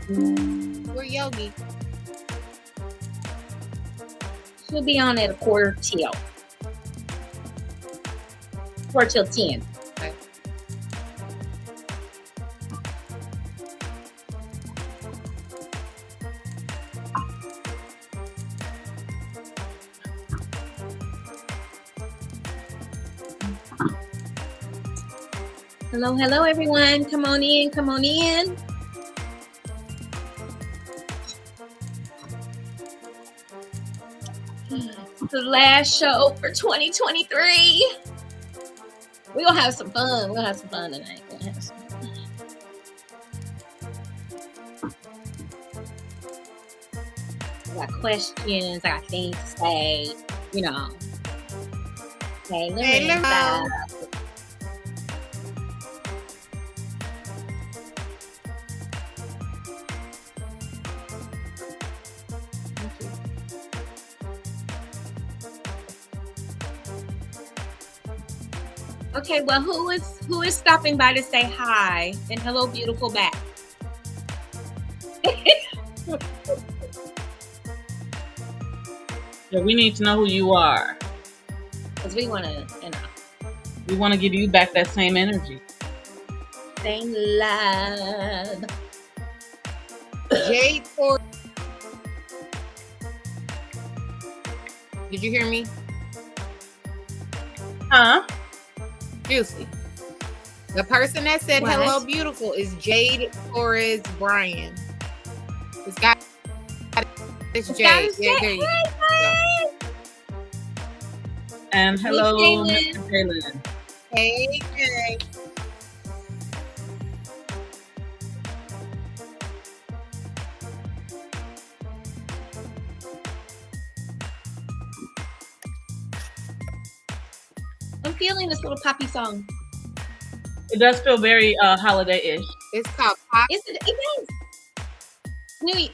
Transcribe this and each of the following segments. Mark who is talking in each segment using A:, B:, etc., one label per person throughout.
A: Where Yogi?
B: She'll be on at 10:15. 10:15.
A: Okay.
B: Hello, hello, everyone. Come on in, come on in. The last show for 2023. We're gonna have some fun. We're gonna have some fun tonight. I got questions, I got things to say, you know. Hey, Loretta. Okay, well, who is stopping by to say hi? And hello, beautiful back.
C: Yeah, we need to know who you are.
B: Because we want to, you know.
C: We want to give you back that same energy.
B: Same love.
A: Jade for. Did you hear me?
C: Huh?
A: JewCee. The person that said
B: What?
A: hello, beautiful, is Jade Torres Bryan. It's got. It's Jade. Yeah, there you go.
C: And hello,
B: Hey,
C: Mr. Kaylin.
A: Hey, Jade.
B: I'm feeling this little poppy song.
C: It does feel very holiday-ish.
A: It's called Pop.
B: It is.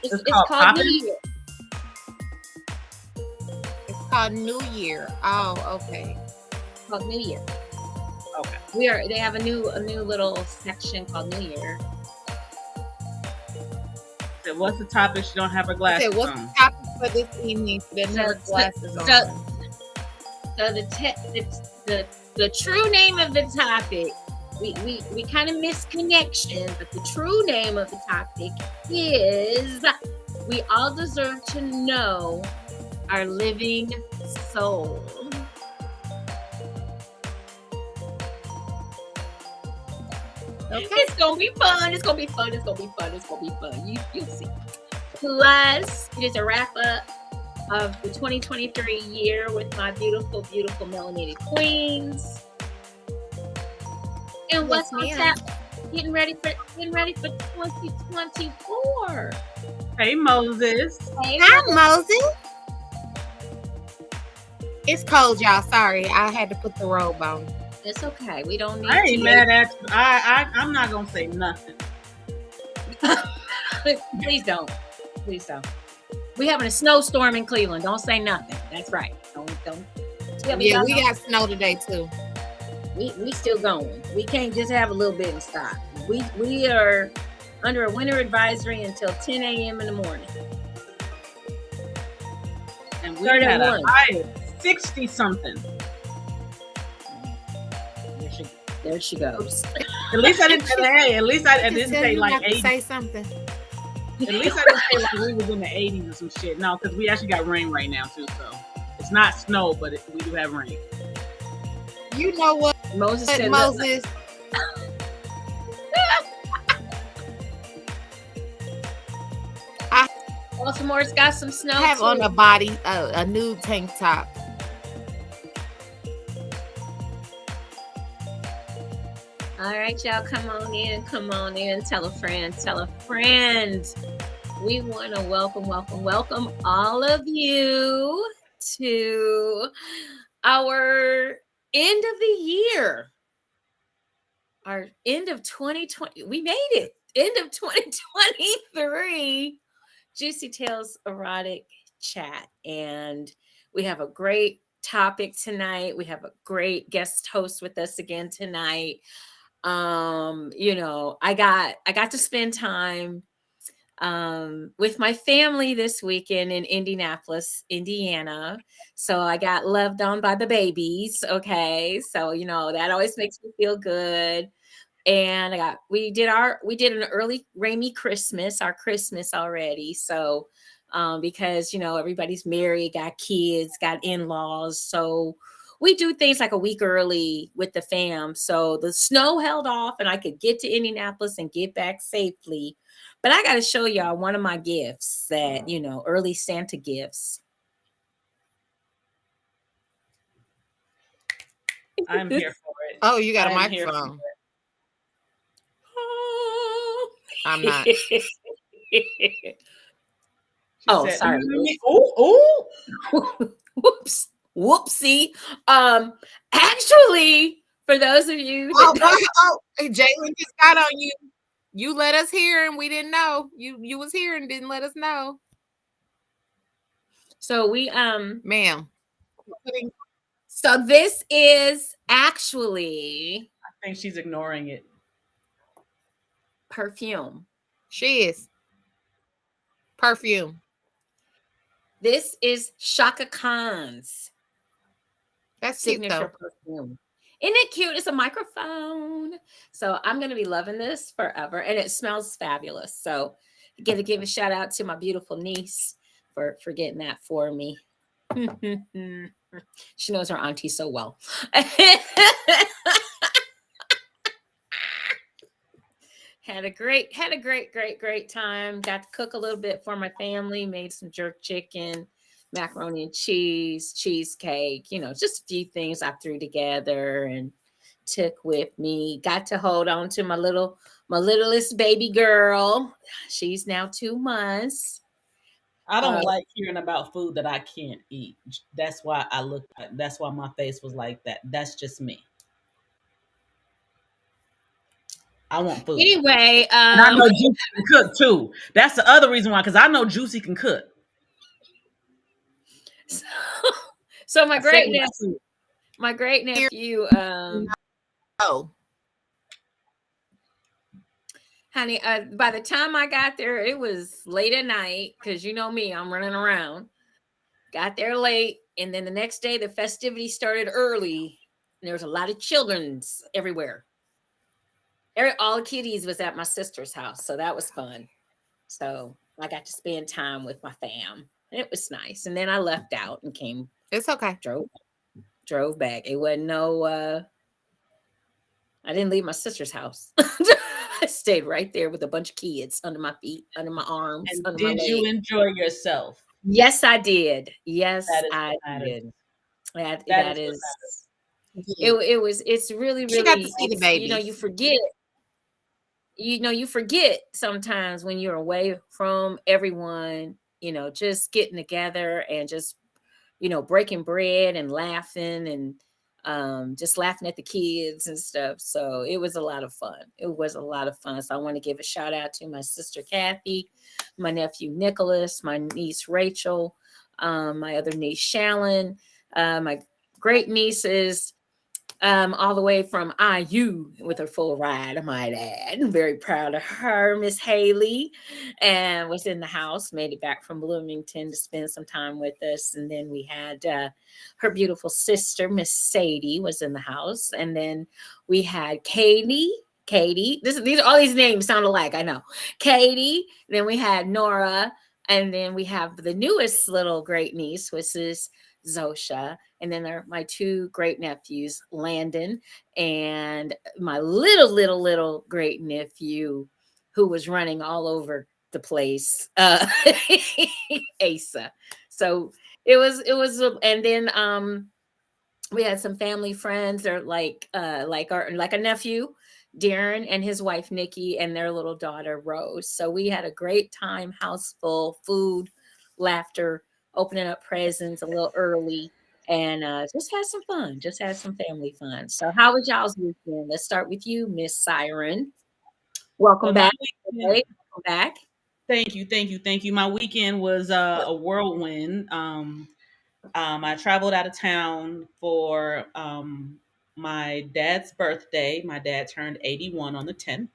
B: It's
C: called
B: called
C: Poppin'?
B: New Year.
A: It's called New Year. Oh, okay.
B: It's called New Year.
C: Okay.
B: They have a new little section called New Year.
C: So what's the topic? She don't have her
A: I
C: glasses
A: said, what's
C: on.
A: the topic for this evening? She doesn't have her glasses on.
B: So the true name of the topic, we kind of missed connection, but the true name of the topic is we all deserve to know our living soul.
A: Okay.
B: It's gonna be fun. It's gonna be fun. It's gonna be fun. It's gonna be fun. You'll see. Plus, it is a wrap up of the 2023 year with my beautiful, beautiful melanated queens. And what's
A: ma'am.
B: getting ready for 2024.
C: Hey, Moses.
B: Hey,
A: Hi, Moses. It's cold, y'all. Sorry, I had to put the robe on.
B: it's okay. We don't need
C: I ain't
B: to.
C: mad at you. I'm not gonna say nothing.
B: Please don't. Please don't. We having a snowstorm in Cleveland. Don't say nothing. That's right. Don't.
A: Yeah, we got snow today too.
B: We still going. We can't just have a little bit and stop. We are under a winter advisory until 10 a.m. in the morning.
C: And we had a
B: 31.
C: high of 60 something.
B: There she goes.
C: At least I didn't say. Hey, at least I didn't say
A: you
C: like
A: have to
C: 80.
A: say something.
C: At least I didn't say like we was in the 80s or some shit. No, because we actually got rain right now too. So it's not snow, but we do have rain.
A: You know what,
B: Moses said,
A: Moses?
B: Baltimore's got some snow.
A: I have
B: too.
A: on the body a new tank top.
B: All right, y'all, come on in. Tell a friend. We want to welcome all of you to our end of the year. Our end of 2020. We made it. End of 2023. JewCee Tales Erotic Chat. And we have a great topic tonight. We have a great guest host with us again tonight. I got to spend time with my family this weekend in Indianapolis, Indiana. So I got loved on by the babies. Okay. So, that always makes me feel good. And we did an early Rainy Christmas, our Christmas already. So, because, everybody's married, got kids, got in-laws. So we do things like a week early with the fam. So the snow held off and I could get to Indianapolis and get back safely. But I got to show y'all one of my gifts that, early Santa gifts.
C: I'm here for it.
A: Oh, you got a
C: I'm here for
A: microphone.
B: Oh,
A: I'm not.
C: She said,
B: sorry.
C: Ooh.
B: Whoops. Whoopsie. Actually, for those of you that
A: Hey, Jalen just got on you. You let us hear and we didn't know. You was here and didn't let us know.
B: So we
A: ma'am.
B: So this is actually
C: I think she's ignoring it.
B: Perfume.
A: She is. Perfume.
B: This is Shaka Khan's
A: That's
B: signature
A: cute,
B: perfume. Isn't it cute? It's a microphone. So I'm going to be loving this forever. And it smells fabulous. So I got to give a shout out to my beautiful niece for getting that for me. She knows her auntie so well. Had a great time. Got to cook a little bit for my family. Made some jerk chicken, macaroni and cheese, cheesecake. Just a few things I threw together and took with me. Got to hold on to my littlest baby girl. She's now 2 months.
C: I don't like hearing about food that I can't eat. That's why that's why my face was like that. That's just me. I want food.
B: Anyway,
C: and I know JewCee can cook too. That's the other reason why, because I know JewCee can cook.
B: So my great nephew,
A: oh,
B: honey, by the time I got there, it was late at night because you know me, I'm running around. Got there late, and then the next day the festivities started early. And there was a lot of children's everywhere. All the kiddies was at my sister's house, so that was fun. So I got to spend time with my fam. It was nice. And then I left out and came.
A: It's okay.
B: Drove back. It wasn't I didn't leave my sister's house. I stayed right there with a bunch of kids under my feet, under my arms.
C: And
B: under
C: did
B: my
C: you
B: legs.
C: enjoy yourself?
B: Yes, I did. Yes, I did. That is it's really,
A: She got to see the baby.
B: You forget sometimes when you're away from everyone, just getting together and just, breaking bread and laughing and just laughing at the kids and stuff. So it was a lot of fun. So I want to give a shout out to my sister Kathy, my nephew Nicholas, my niece Rachel, my other niece Shallon, my great nieces, all the way from IU with her full ride, I might add. I'm very proud of her, Miss Haley, and was in the house, made it back from Bloomington to spend some time with us. And then we had her beautiful sister, Miss Sadie, was in the house. And then we had Katie. All these names sound alike, I know. Katie. Then we had Nora. And then we have the newest little great niece, which is Zosha. And then there are my 2 great nephews, Landon and my little great nephew who was running all over the place, Asa. So it was, and then we had some family friends. They're like a nephew, Darren, and his wife Nikki, and their little daughter Rose. So we had a great time, house full, food, laughter, opening up presents a little early, and just had some fun. Just had some family fun. So how was y'all's weekend? Let's start with you, Miss Siren. Welcome back. Welcome back.
C: Thank you. My weekend was a whirlwind. I traveled out of town for my dad's birthday. My dad turned 81 on the 10th.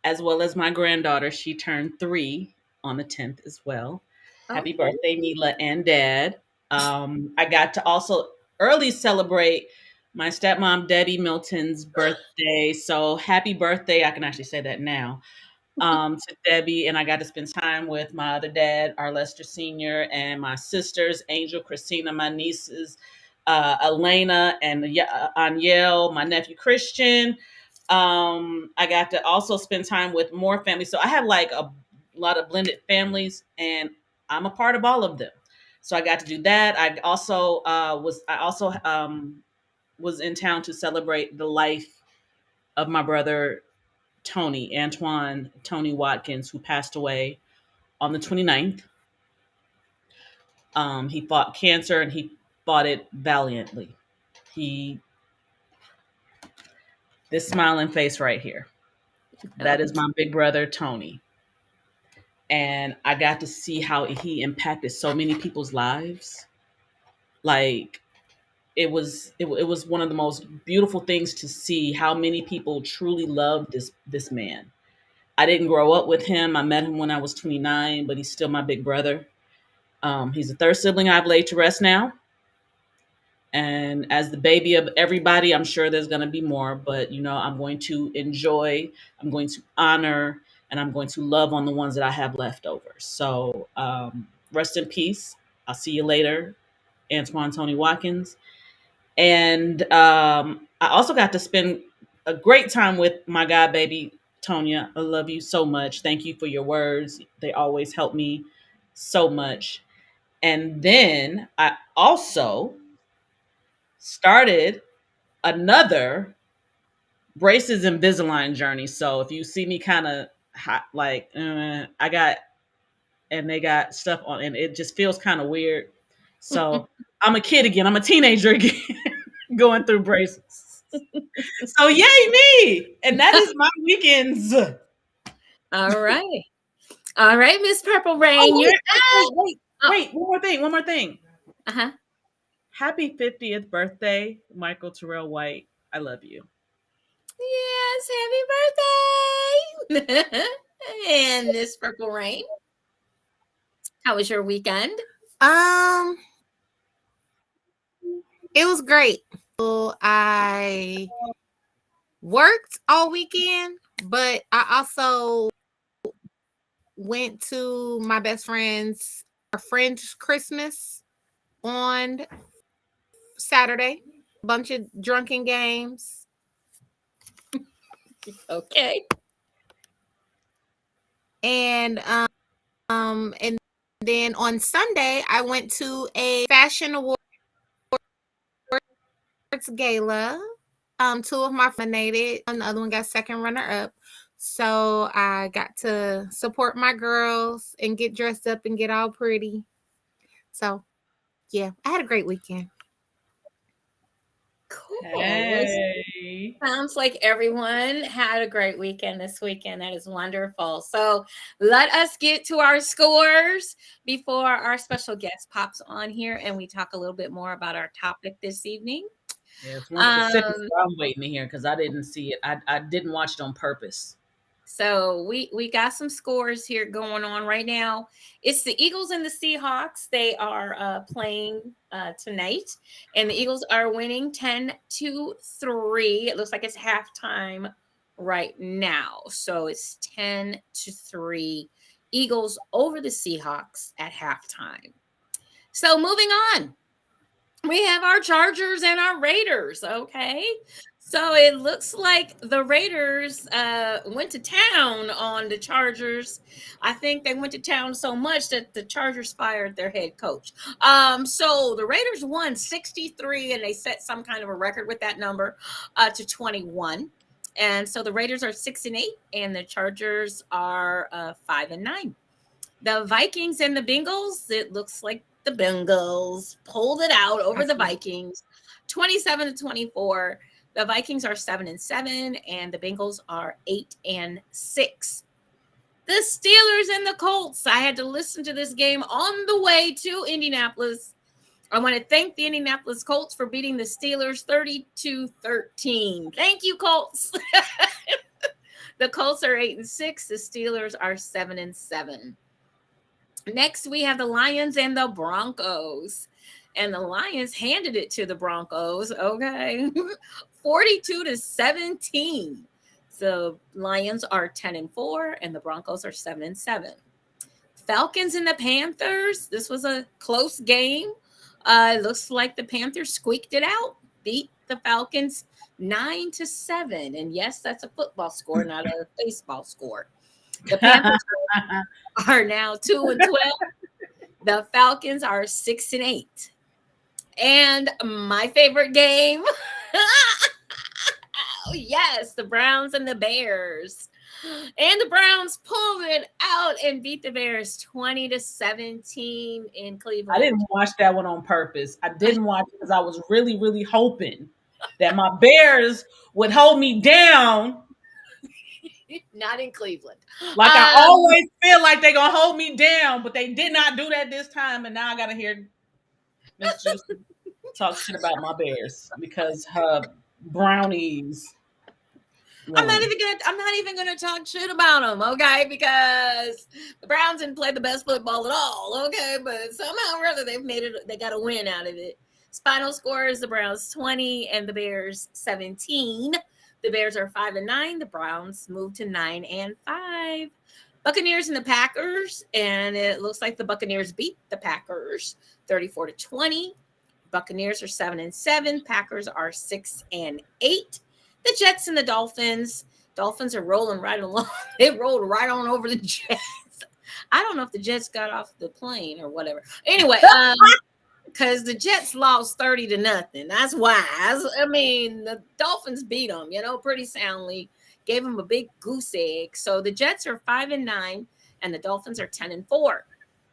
C: as well as my granddaughter. She turned 3 on the 10th as well. Happy
B: Okay.
C: birthday, Neela and Dad. I got to also early celebrate my stepmom, Debbie Milton's birthday. So happy birthday. I can actually say that now to Debbie. And I got to spend time with my other dad, our Lester Sr., and my sisters, Angel, Christina, my nieces, Elena, and Aniel, my nephew, Christian. I got to also spend time with more families. So I have like a lot of blended families, and I'm a part of all of them. So I got to do that. I also was in town to celebrate the life of my brother Antoine Tony Watkins, who passed away on the 29th. He fought cancer and he fought it valiantly. He This smiling face right here. That is my big brother Tony. And I got to see how he impacted so many people's lives. Like it was one of the most beautiful things to see how many people truly loved this man. I didn't grow up with him. I met him when I was 29, but he's still my big brother. He's the third sibling I've laid to rest now. And as the baby of everybody, I'm sure there's going to be more, but I'm going to enjoy, I'm going to honor, and I'm going to love on the ones that I have left over. So rest in peace. I'll see you later, Antoine Tony Watkins. And I also got to spend a great time with my god baby, Tonya. I love you so much. Thank you for your words. They always help me so much. And then I also started another braces Invisalign journey. So if you see me kind of hot, like I got, and they got stuff on, and it just feels kind of weird. So I'm a kid again. I'm a teenager again, going through braces. So yay me! And that is my weekends.
B: All right. All right, Miss Purple Rain. You're
C: Wait, one more thing.
B: Uh-huh.
C: Happy 50th birthday, Michael Terrell White. I love you.
B: Yes, happy birthday. And Miss Purple Rain. How was your weekend?
A: It was great. So I worked all weekend, but I also went to my best friend's French Christmas on Saturday. A bunch of drunken games.
B: Okay.
A: And then on Sunday I went to a fashion awards gala. Two of my nominated, and the other one got second runner up. So I got to support my girls and get dressed up and get all pretty. So yeah, I had a great weekend.
B: Cool.
C: Hey.
B: Sounds like everyone had a great weekend this weekend. That is wonderful. So let us get to our scores before our special guest pops on here and we talk a little bit more about our topic this evening.
C: Yeah, it's one specific I'm waiting to hear because I didn't see it. I didn't watch it on purpose.
B: So we got some scores here going on right now. It's the Eagles and the Seahawks. They are playing tonight, and the Eagles are winning 10-3. It looks like it's halftime right now. So it's 10-3. Eagles over the Seahawks at halftime. So moving on. We have our Chargers and our Raiders, okay? So it looks like the Raiders went to town on the Chargers. I think they went to town so much that the Chargers fired their head coach. So the Raiders won 63, and they set some kind of a record with that number to 21. And so the Raiders are 6-8, and the Chargers are 5-9. The Vikings and the Bengals, it looks like the Bengals pulled it out over the Vikings, 27-24. The Vikings are 7-7, and the Bengals are 8-6. The Steelers and the Colts. I had to listen to this game on the way to Indianapolis. I want to thank the Indianapolis Colts for beating the Steelers 32-13. Thank you, Colts. The Colts are 8-6. The Steelers are 7-7. Next, we have the Lions and the Broncos. And the Lions handed it to the Broncos, okay? 42-17. So Lions are 10-4, and the Broncos are 7-7. Falcons and the Panthers. This was a close game. It looks like the Panthers squeaked it out, beat the Falcons 9-7. And yes, that's a football score, not a baseball score. The Panthers are now 2-12. The Falcons are 6-8. And my favorite game. Oh, yes, the Browns and the Bears. And the Browns pulled it out and beat the Bears 20-17 in Cleveland.
C: I didn't watch that one on purpose. I didn't watch it because I was really, really hoping that my Bears would hold me down.
B: Not in Cleveland.
C: Like I always feel like they're going to hold me down, but they did not do that this time. And now I got to hear Miss JewCee talk shit about my Bears because her brownies.
B: I'm not even gonna talk shit about them, okay? Because the Browns didn't play the best football at all, okay? But somehow or other they've made it. They got a win out of it. Final score is the Browns 20 and the Bears 17. The Bears are 5-9. The Browns moved to 9-5. Buccaneers and the Packers, and it looks like the Buccaneers beat the Packers 34-20. Buccaneers are 7-7. Packers are 6-8. The Jets and the Dolphins. Dolphins are rolling right along. They rolled right on over the Jets. I don't know if the Jets got off the plane or whatever. Anyway, because the Jets lost 30-0. That's why. I mean, the Dolphins beat them, pretty soundly. Gave them a big goose egg. So the Jets are 5-9, and the Dolphins are 10-4.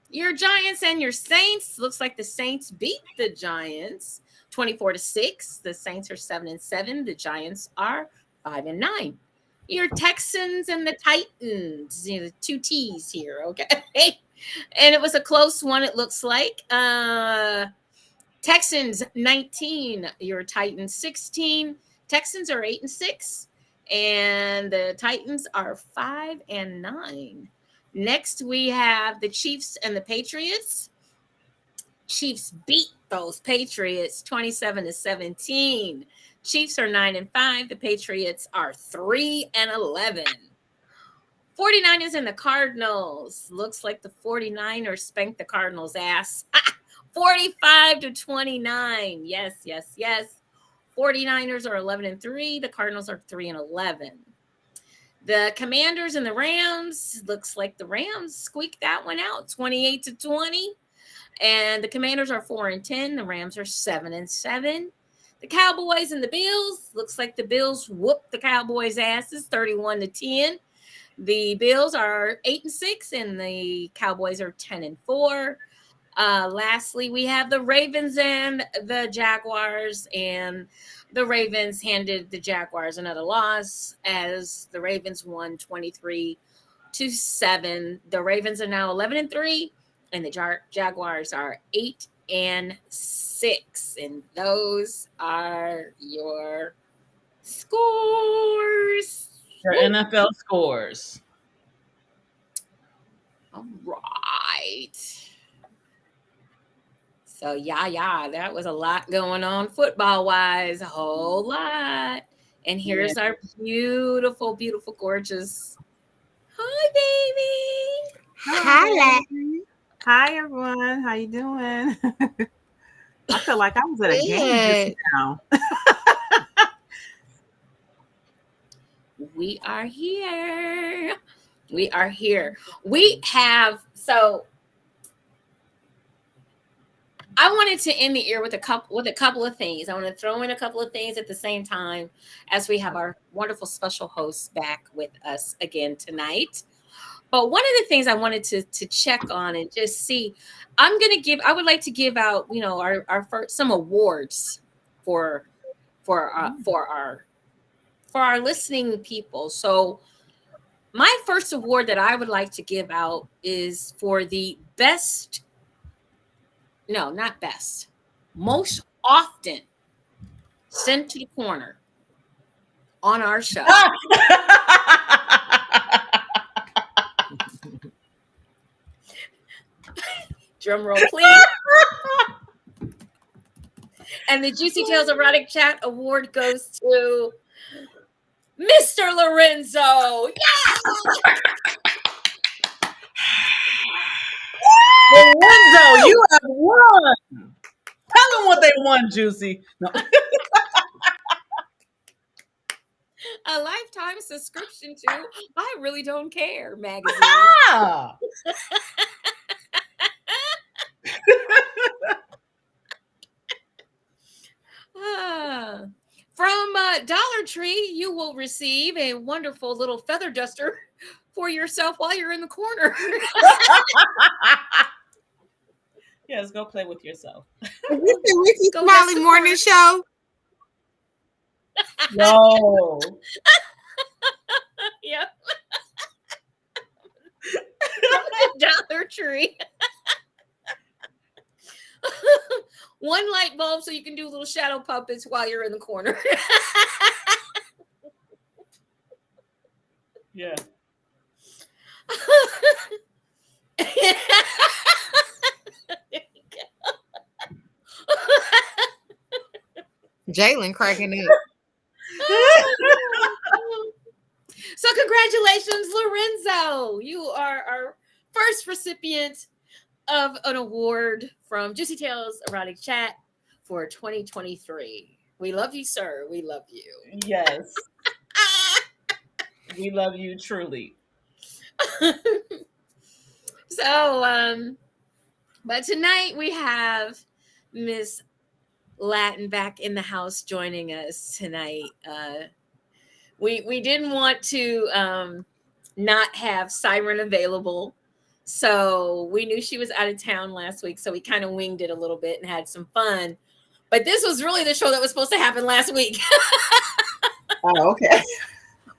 B: Your Giants and your Saints. Looks like the Saints beat the Giants 24-6. The Saints are 7-7. The Giants are 5-9. Your Texans and the Titans. The two T's here, okay? And it was a close one, it looks like. Texans 19. Your Titans 16. Texans are 8-6. And the Titans are 5-9. Next, we have the Chiefs and the Patriots. Chiefs beat those Patriots 27-17. Chiefs are 9-5. The Patriots are 3-11. 49ers and the Cardinals. Looks like the 49ers spanked the Cardinals' ass. 45-29. Yes. 49ers are 11-3. The Cardinals are 3-11. The Commanders and the Rams. Looks like the Rams squeaked that one out 28-20. And the Commanders are 4-10. The Rams are 7-7. The Cowboys and the Bills. Looks like the Bills whooped the Cowboys' asses 31-10. The Bills are 8-6 and the Cowboys are 10-4. Lastly, we have the Ravens and the Jaguars, and the Ravens handed the Jaguars another loss as the Ravens won 23-7. The Ravens are now 11-3, and the Jaguars are 8-6. And those are your scores.
C: Your NFL scores.
B: All right. So, yeah, that was a lot going on football-wise, a whole lot. And here's our beautiful, beautiful, gorgeous. Hi, baby.
A: Hi.
D: Hi, everyone. How you doing? I feel like I was at a game just now.
B: We are here. We are here. We have, so I wanted to end the year with a couple of things. I want to throw in a couple of things at the same time as we have our wonderful special host back with us again tonight. But one of the things I wanted to check on and just see, I would like to give out, our first, some awards for our listening people. So my first award that I would like to give out is for the most often sent to the corner on our show. Drum roll, please. And the Juicy Tales Erotic Chat Award goes to Mr. Lorenzo. Yeah!
C: Lorenzo, you have won. Tell them what they won, JewCee. No.
B: A lifetime subscription to I Really Don't Care magazine.
C: Ah!
B: From Dollar Tree, you will receive a wonderful little feather duster for yourself while you're in the corner.
C: Yes, go play with yourself.
A: Is this the Ricky
B: Go
A: Smiley
B: Dustin
A: Morning
B: Morris.
A: Show?
C: No.
B: Yep. From the Dollar Tree. One light bulb so you can do little shadow puppets while you're in the corner.
C: Yeah.
A: Jalen cracking up.
B: So congratulations, Lorenzo. You are our first recipient of an award from Juicy Tales Erotic Chat for 2023. We love you, sir. We love you.
C: Yes. We love you truly.
B: So, but tonight we have Miss Latin back in the house joining us tonight. We didn't want to not have Siren available. So we knew she was out of town last week. So we kind of winged it a little bit and had some fun. But this was really the show that was supposed to happen last week.
D: Oh, okay.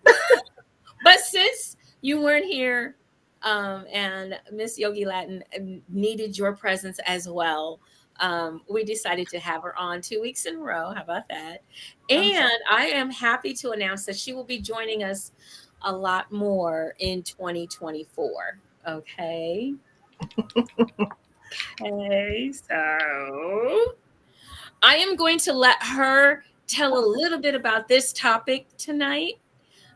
B: But since you weren't here and Miss Yogi Latin needed your presence as well, we decided to have her on 2 weeks in a row. How about that? And I am happy to announce that she will be joining us a lot more in 2024. Okay. Okay, so I am going to let her tell a little bit about this topic tonight,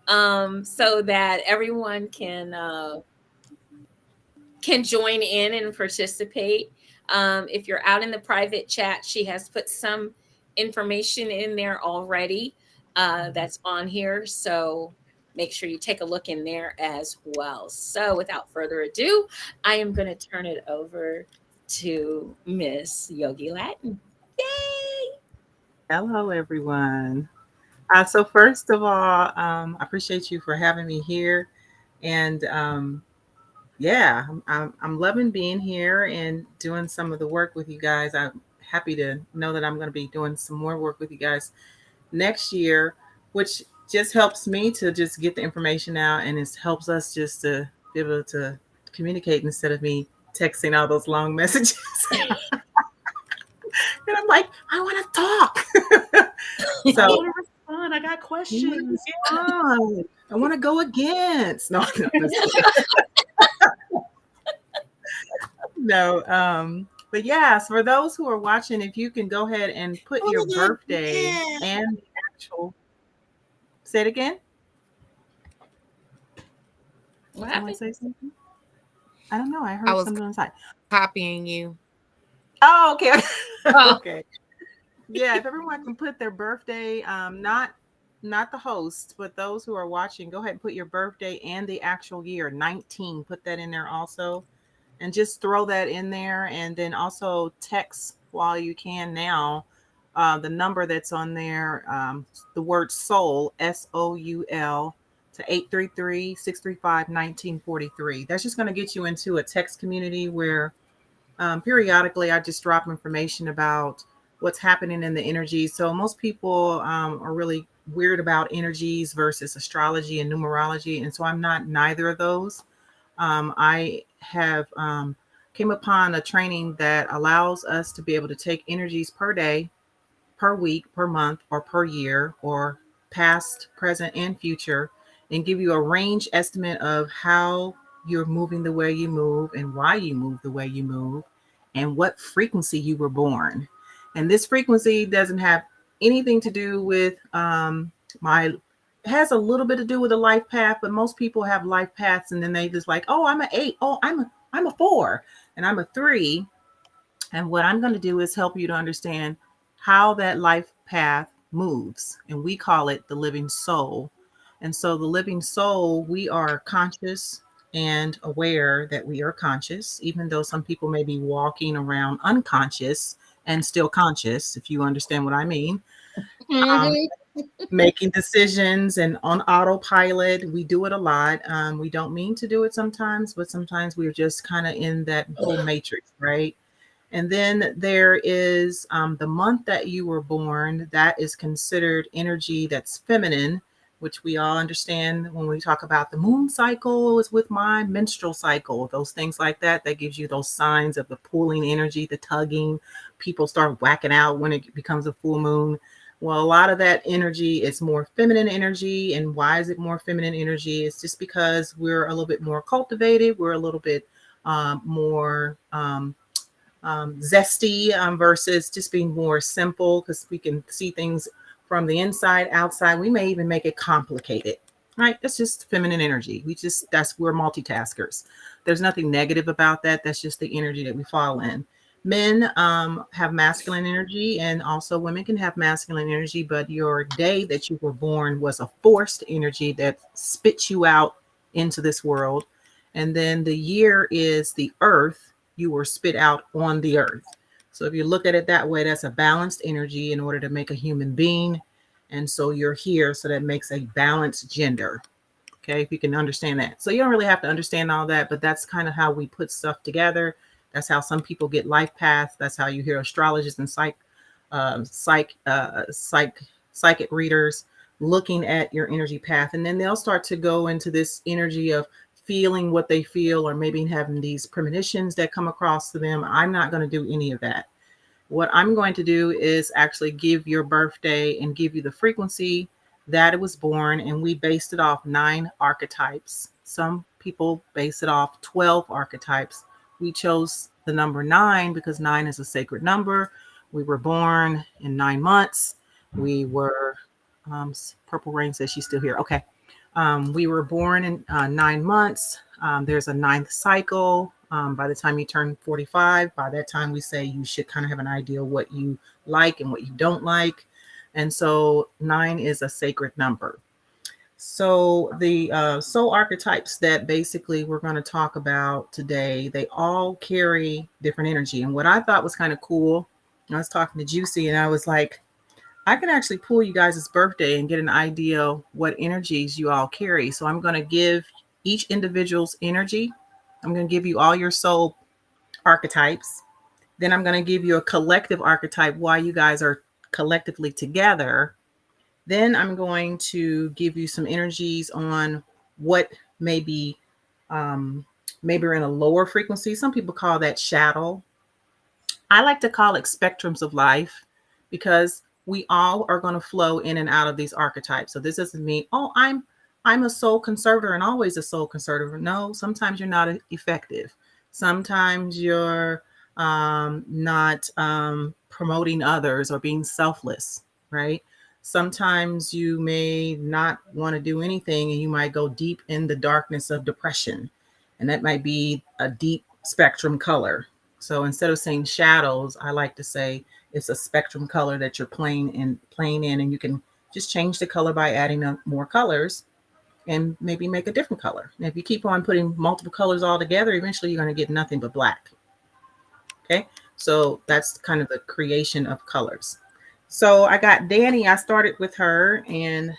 B: so that everyone can join in and participate. If you're out in the private chat, she has put some information in there already that's on here. So make sure you take a look in there as well. So without further ado, I am going to turn it over to Miss Yogi Latin. Yay!
D: Hello, everyone. So first of all, I appreciate you for having me here, and yeah, I'm loving being here and doing some of the work with you guys. I'm happy to know that I'm going to be doing some more work with you guys next year, which just helps me to just get the information out, and it helps us just to be able to communicate instead of me texting all those long messages. And I'm like, I want to talk.
C: I
D: So
C: want to respond. I got questions. Yeah.
D: I want to go against. No, no. But yes, for those who are watching, if you can go ahead and put your birthday and the actual. Say it again.
B: What
D: Someone
B: happened?
D: say something? I don't know. I heard
A: I was
D: something on the side.
A: copying you.
D: Oh, okay.
B: Oh.
D: Okay. Yeah, if everyone can put their birthday, not the host, but those who are watching, go ahead and put your birthday and the actual year, 19. Put that in there also. And just throw that in there. And then also text while you can now the number that's on there, the word soul, SOUL, to 833-635-1943. That's just going to get you into a text community where periodically I just drop information about what's happening in the energy. So most people are really weird about energies versus astrology and numerology. And so I'm not neither of those. I have came upon a training that allows us to be able to take energies per day, per week, per month, or per year, or past, present, and future, and give you a range estimate of how you're moving the way you move and why you move the way you move and what frequency you were born. And this frequency doesn't have anything to do with my, it has a little bit to do with a life path, but most people have life paths and then they just like, oh, I'm an 8. Oh, I'm a 4 and I'm a 3. And what I'm going to do is help you to understand how that life path moves. And we call it the living soul. And so, the living soul, we are conscious and aware that we are conscious, even though some people may be walking around unconscious and still conscious, if you understand what I mean. Um,
B: Mhm.
D: Making decisions and on autopilot. We do it a lot. We don't mean to do it sometimes, but sometimes we're just kind of in that whole matrix, right? And then there is the month that you were born, that is considered energy that's feminine, which we all understand when we talk about the moon cycle is with my menstrual cycle, those things like that. That gives you those signs of the pulling energy, the tugging. People start whacking out when it becomes a full moon. Well, a lot of that energy is more feminine energy. And why is it more feminine energy? It's just because we're a little bit more cultivated. We're a little bit more zesty versus just being more simple because we can see things from the inside outside. We may even make it complicated, right? That's just feminine energy. We're multitaskers. There's nothing negative about that. That's just the energy that we fall in. Men have masculine energy, and also women can have masculine energy, but your day that you were born was a forced energy that spits you out into this world. And then the year is the earth. You were spit out on the earth. So if you look at it that way, that's a balanced energy in order to make a human being. And so you're here. So that makes a balanced gender. Okay, if you can understand that. So you don't really have to understand all that, but that's kind of how we put stuff together. That's how some people get life paths. That's how you hear astrologists and psychic readers looking at your energy path, and then they'll start to go into this energy of feeling what they feel, or maybe having these premonitions that come across to them. I'm not going to do any of that. What I'm going to do is actually give your birthday and give you the frequency that it was born. And we based it off 9 archetypes. Some people base it off 12 archetypes. We chose the number 9 because 9 is a sacred number. We were born in 9 months. We were, Purple Rain says she's still here. Okay. We were born in 9 months. There's a ninth cycle. By the time you turn 45, by that time we say you should kind of have an idea what you like and what you don't like. And so 9 is a sacred number. So the soul archetypes that basically we're going to talk about today, they all carry different energy. And what I thought was kind of cool, I was talking to JewCee and I was like, I can actually pull you guys' birthday and get an idea what energies you all carry. So I'm going to give each individual's energy. I'm going to give you all your soul archetypes. Then I'm going to give you a collective archetype why you guys are collectively together. Then I'm going to give you some energies on what maybe maybe we're in a lower frequency. Some people call that shadow. I like to call it spectrums of life because we all are going to flow in and out of these archetypes. So this doesn't mean, oh, I'm a soul conservator and always a soul conservator. No, sometimes you're not effective. Sometimes you're not promoting others or being selfless, right? Sometimes you may not want to do anything and you might go deep in the darkness of depression. And that might be a deep spectrum color. So instead of saying shadows, I like to say it's a spectrum color that you're playing in, and you can just change the color by adding up more colors and maybe make a different color. And if you keep on putting multiple colors all together, eventually you're going to get nothing but black. Okay, so that's kind of the creation of colors. So I got Dani. I started with her, and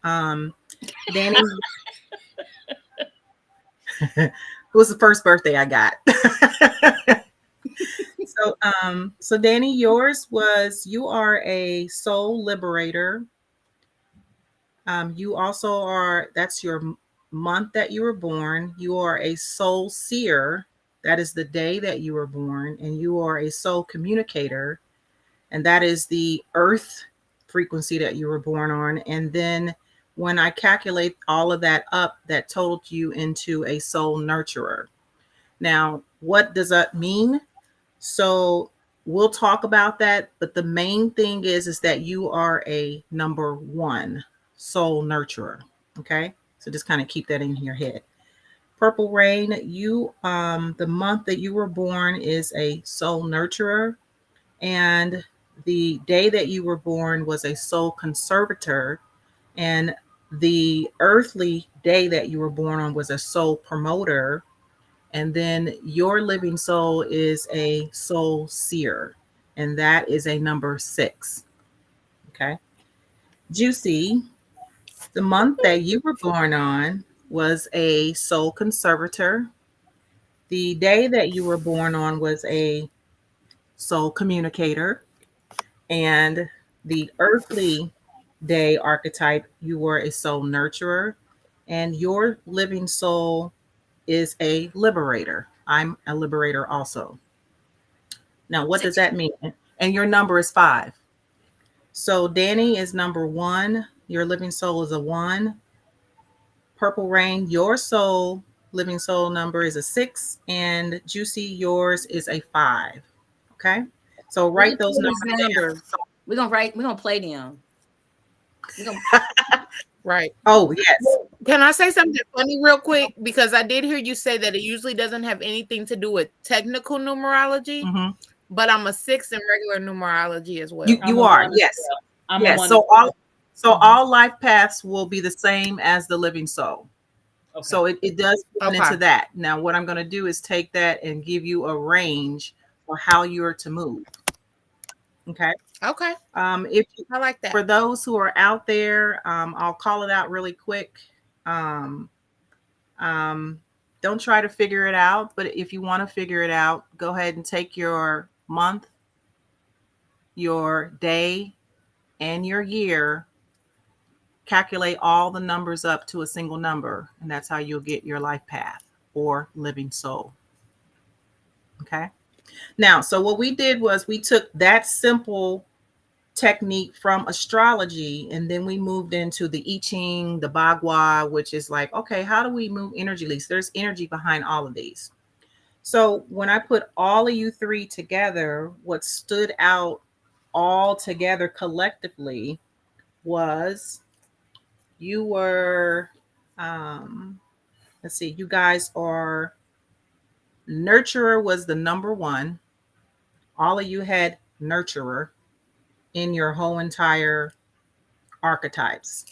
D: Dani it was the first birthday I got. So Dani, yours was, you are a soul liberator. You also are, that's your month that you were born. You are a soul seer. That is the day that you were born. And you are a soul communicator. And that is the earth frequency that you were born on. And then when I calculate all of that up, that totaled you into a soul nurturer. Now, what does that mean? So we'll talk about that, but the main thing is that you are a number one soul nurturer. Okay, so just kind of keep that in your head. Purple Rain, you the month that you were born is a soul nurturer, and the day that you were born was a soul conservator, and the earthly day that you were born on was a soul promoter, and then your living soul is a soul seer, and that is a number 6. Okay. JewCee, the month that you were born on was a soul conservator. The day that you were born on was a soul communicator. And the earthly day archetype, you were a soul nurturer. And your living soul is a liberator. I'm a liberator also. Now, what does that mean? And your number is 5. So Dani is number 1. Your living soul is a 1. Purple Rain, your soul, living soul number is a 6. And JewCee, yours is a 5. Okay. So
B: We're gonna
D: write those
B: play these
D: numbers
B: numbers.
D: down.
B: We're gonna play them. We're gonna
A: Right.
D: Oh, yes.
A: Can I say something funny real quick? Because I did hear you say that it usually doesn't have anything to do with technical numerology,
D: Mm-hmm.
A: but I'm a 6 in regular numerology as well.
C: I'm
D: You
C: a
D: are.
C: 1 as
D: Yes.
C: well. I'm a
D: Yes.
C: 1 as
D: So
C: well.
D: all life paths will be the same as the living soul.
C: Okay.
D: So it does fit
A: Okay.
D: into that. Now, what I'm going to do is take that and give you a range for how you are to move. Okay.
A: Okay.
D: If you,
A: I like that.
D: for those who are out there, I'll call it out really quick. Um, um, don't try to figure it out, but if you want to figure it out, go ahead and take your month, your day, and your year, calculate all the numbers up to a single number, and that's how you'll get your life path or living soul. Okay. Now, so what we did was we took that simple technique from astrology, and then we moved into the I Ching, the Bagua, which is like, okay, how do we move energy leaks? There's energy behind all of these. So when I put all of you three together, what stood out all together collectively was you were, um, let's see, you guys are nurturer was the number 1. All of you had nurturer in your whole entire archetypes,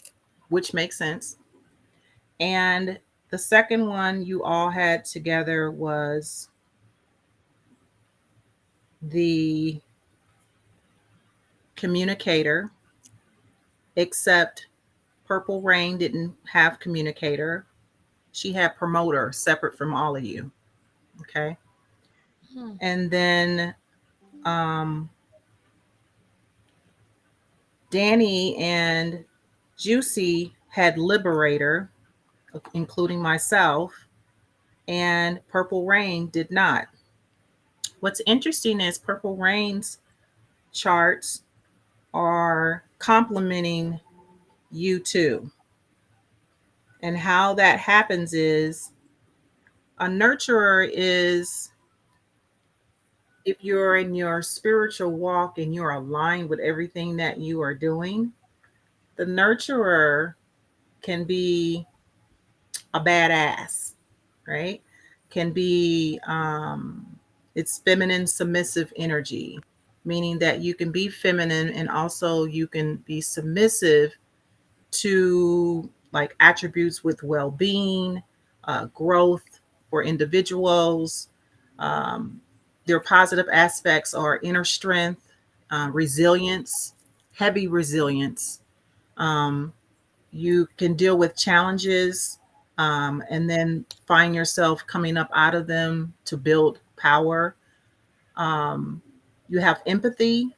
D: which makes sense. And the second one you all had together was the communicator, except Purple Rain didn't have communicator. She had promoter separate from all of you. Okay. And then Dani and JewCee had liberator, including myself, and Purple Rain did not. What's interesting is Purple Rain's charts are complementing you too. And how that happens is a nurturer is if you're in your spiritual walk and you're aligned with everything that you are doing, the nurturer can be a badass, right? Can be it's feminine submissive energy, meaning that you can be feminine and also you can be submissive to like attributes with well-being, growth for individuals. Um, their positive aspects are inner strength, resilience, heavy resilience. Um, you can deal with challenges and then find yourself coming up out of them to build power. Um, you have empathy,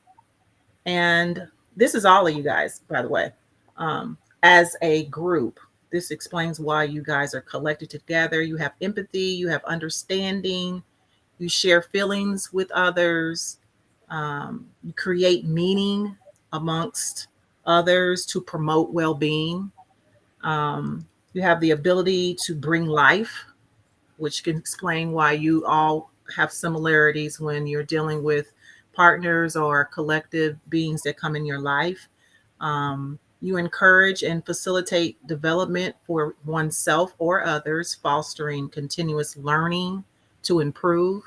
D: and this is all of you guys, by the way, as a group. This explains why you guys are collected together. You have empathy, you have understanding, you share feelings with others, you create meaning amongst others to promote well being. Um, you have the ability to bring life, which can explain why you all have similarities when you're dealing with partners or collective beings that come in your life. You encourage and facilitate development for oneself or others, fostering continuous learning to improve.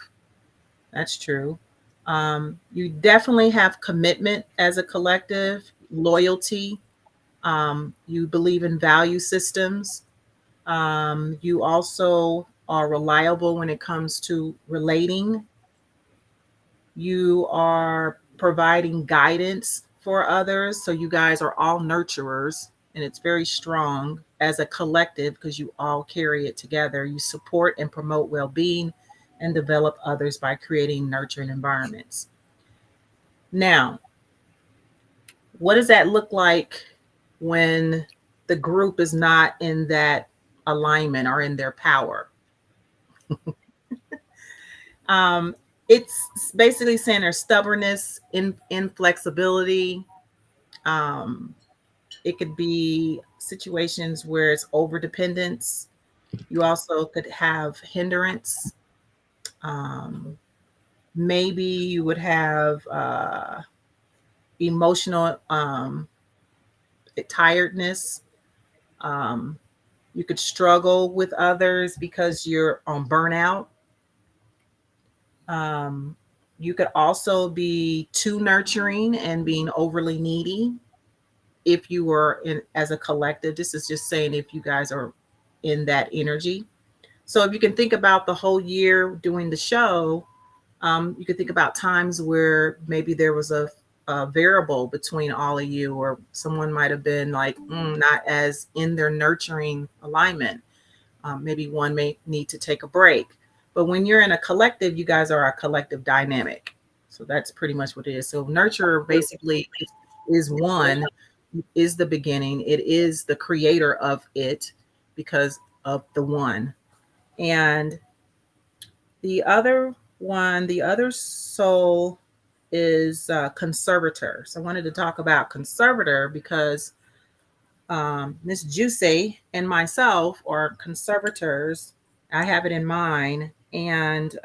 D: That's true. You definitely have commitment as a collective, loyalty. You believe in value systems. You also are reliable when it comes to relating. You are providing guidance for others. So you guys are all nurturers, and it's very strong as a collective because you all carry it together. You support and promote well being and develop others by creating nurturing environments. Now, what does that look like when the group is not in that alignment or in their power? Um, it's basically saying there's stubbornness, inflexibility. Um, it could be situations where it's over dependence. You also could have hindrance. Um, Maybe you would have emotional tiredness. Um, you could struggle with others because you're on burnout. Um, you could also be too nurturing and being overly needy if you were in as a collective. This is just saying if you guys are in that energy. So if you can think about the whole year doing the show, you could think about times where maybe there was a variable between all of you, or someone might have been like not as in their nurturing alignment. Maybe one may need to take a break. But when you're in a collective, you guys are a collective dynamic. So that's pretty much what it is. So nurture basically is one, is the beginning. It is the creator of it because of the one. And the other soul is conservator. So I wanted to talk about conservator because Miss JewCee and myself are conservators. I have it in mine, and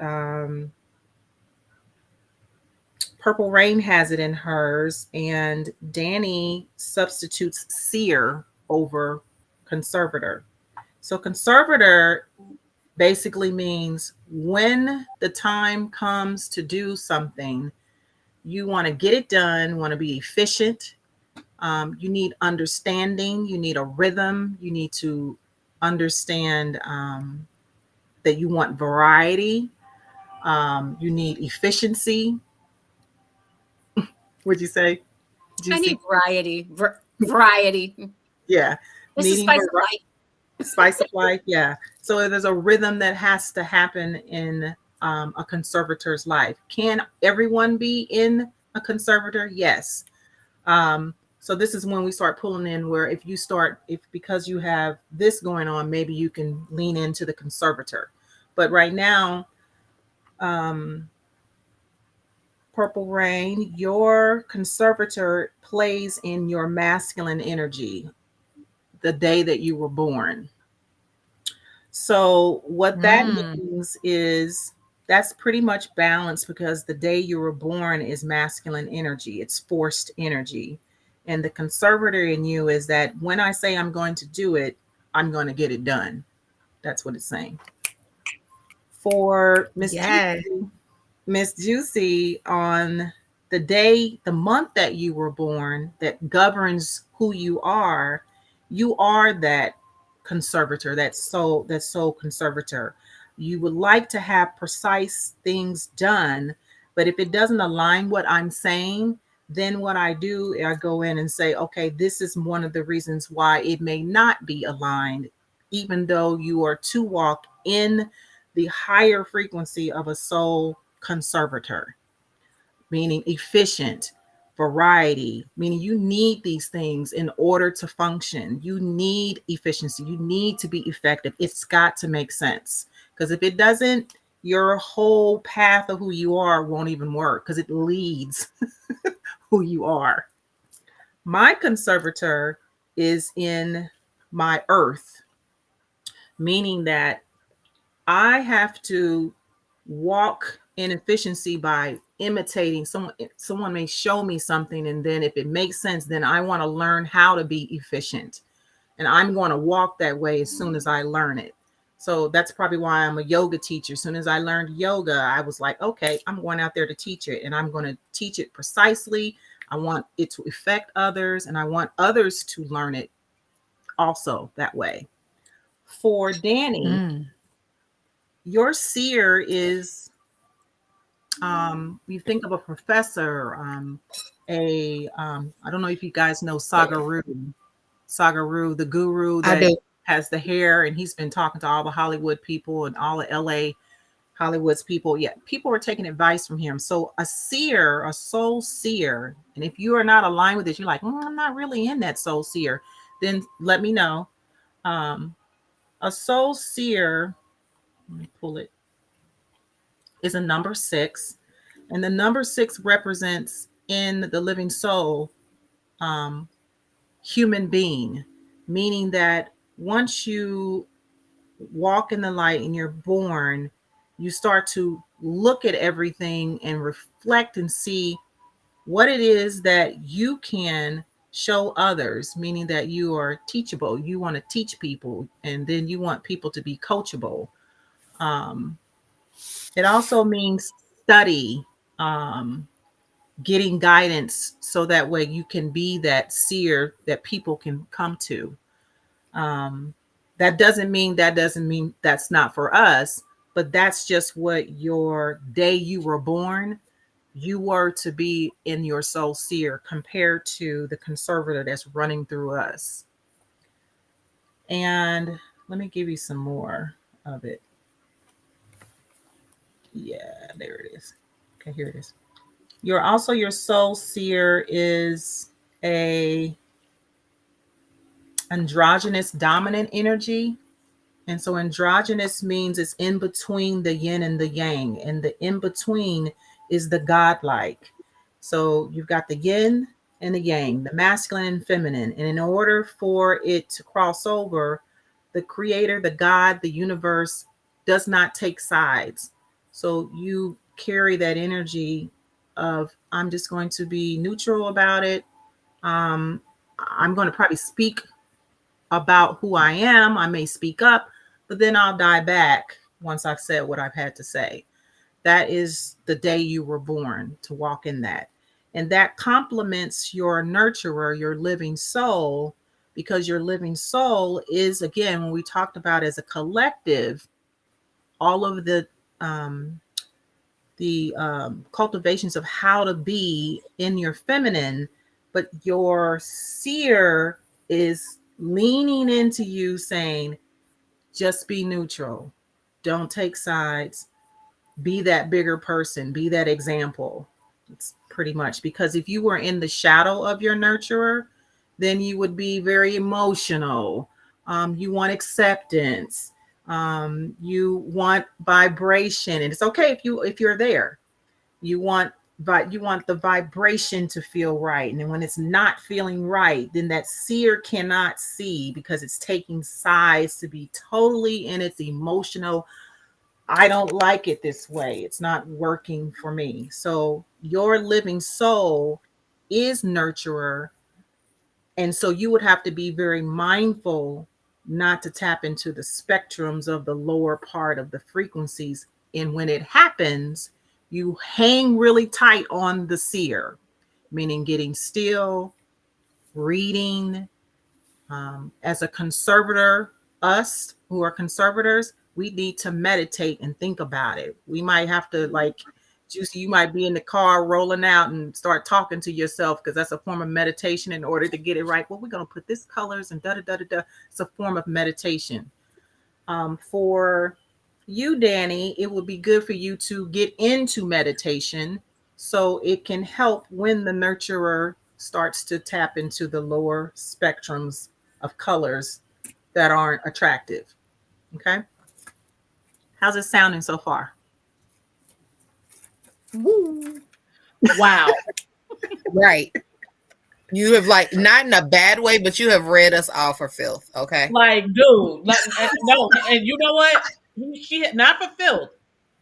D: Purple Rain has it in hers, and Dani substitutes seer over conservator. So conservator basically means when the time comes to do something, you want to get it done, want to be efficient. You need understanding, you need a rhythm, you need to understand that you want variety, you need efficiency. Would you say,
B: I
D: Juicy?
B: need variety. Variety.
D: Yeah,
B: It's the
D: needing
B: spice of life.
D: spice of life. Yeah. So there's a rhythm that has to happen in a conservator's life. Can everyone be in a conservator? Yes. So this is when we start pulling in where if you start, if because you have this going on, maybe you can lean into the conservator. But right now, um, Purple Rain, your conservator plays in your masculine energy the day that you were born. So what that
A: Mm.
D: means is that's pretty much balanced because the day you were born is masculine energy. It's forced energy. And the conservator in you is that when I say I'm going to do it, I'm going to get it done. That's what it's saying. For
A: Yes.
D: Miss JewCee, on the day, the month that you were born, that governs who you are that conservator, that soul conservator. You would like to have precise things done, but if it doesn't align what I'm saying, then what I do, I go in and say, okay, this is one of the reasons why it may not be aligned, even though you are to walk in the higher frequency of a soul conservator, meaning efficient, variety, meaning you need these things in order to function. You need efficiency. You need to be effective. It's got to make sense. Because if it doesn't, your whole path of who you are won't even work because it leads who you are. My conservator is in my earth, meaning that I have to walk in efficiency by imitating someone. Someone may show me something, and then if it makes sense, then I want to learn how to be efficient, and I'm going to walk that way as soon as I learn it. So that's probably why I'm a yoga teacher. As soon as I learned yoga, I was like, okay, I'm going out there to teach it, and I'm going to teach it precisely. I want it to affect others, and I want others to learn it also that way. For Dani,
A: Mm.
D: your seer is, you think of a professor, I don't know if you guys know Sagaru, the guru
A: I
D: that
A: do.
D: has the hair, and he's been talking to all the Hollywood people and all the LA Hollywood's people. Yeah, people are taking advice from him. So a seer, a soul seer, and if you are not aligned with this, you're like, I'm not really in that soul seer, then let me know. Um, a soul seer, let me pull it, is a number six. And the number six represents in the living soul, um, human being, meaning that once you walk in the light and you're born, you start to look at everything and reflect and see what it is that you can show others, meaning that you are teachable. You want to teach people, and then you want people to be coachable. Um, it also means study, um, getting guidance so that way you can be that seer that people can come to. Um, that doesn't mean that's not for us, but that's just what your day you were born, you were to be in your soul seer compared to the conservator that's running through us. And let me give you some more of it. Yeah, there it is. Okay, here it is. Your soul seer is a androgynous dominant energy. And so androgynous means it's in between the yin and the yang, and the in between is the godlike. So you've got the yin and the yang, the masculine and feminine. And in order for it to cross over, the creator, the God, the universe does not take sides. So you carry that energy of, I'm just going to be neutral about it. Um, I'm going to probably speak about who I am. I may speak up, but then I'll die back once I've said what I've had to say. That is the day you were born to walk in that. And that complements your nurturer, your living soul, because your living soul is, again, when we talked about as a collective, all of um, the cultivations of how to be in your feminine, but your seer is leaning into you saying, just be neutral, don't take sides, be that bigger person, be that example. It's pretty much because if you were in the shadow of your nurturer, then you would be very emotional. You want acceptance. You want vibration, and it's okay if you're there. You want, but you want the vibration to feel right, and then when it's not feeling right, then that seer cannot see because it's taking sides to be totally in its emotional, I don't like it this way. It's not working for me. So your living soul is nurturer. And so you would have to be very mindful not to tap into the spectrums of the lower part of the frequencies. And when it happens, you hang really tight on the seer, meaning getting still, reading, as a conservator, us who are conservators, we need to meditate and think about it. We might have to, like, JewCee, you might be in the car rolling out and start talking to yourself because that's a form of meditation in order to get it right. Well, we're going to put this colors and da da da da da. It's a form of meditation. For you, Dani, it would be good for you to get into meditation so it can help when the nurturer starts to tap into the lower spectrums of colors that aren't attractive. Okay. How's it sounding so far?
A: Woo.
B: Wow.
A: Right. You have like not in a bad way, but you have read us all for filth. Okay,
C: Like, dude, like, no, and you know what? She not fulfilled.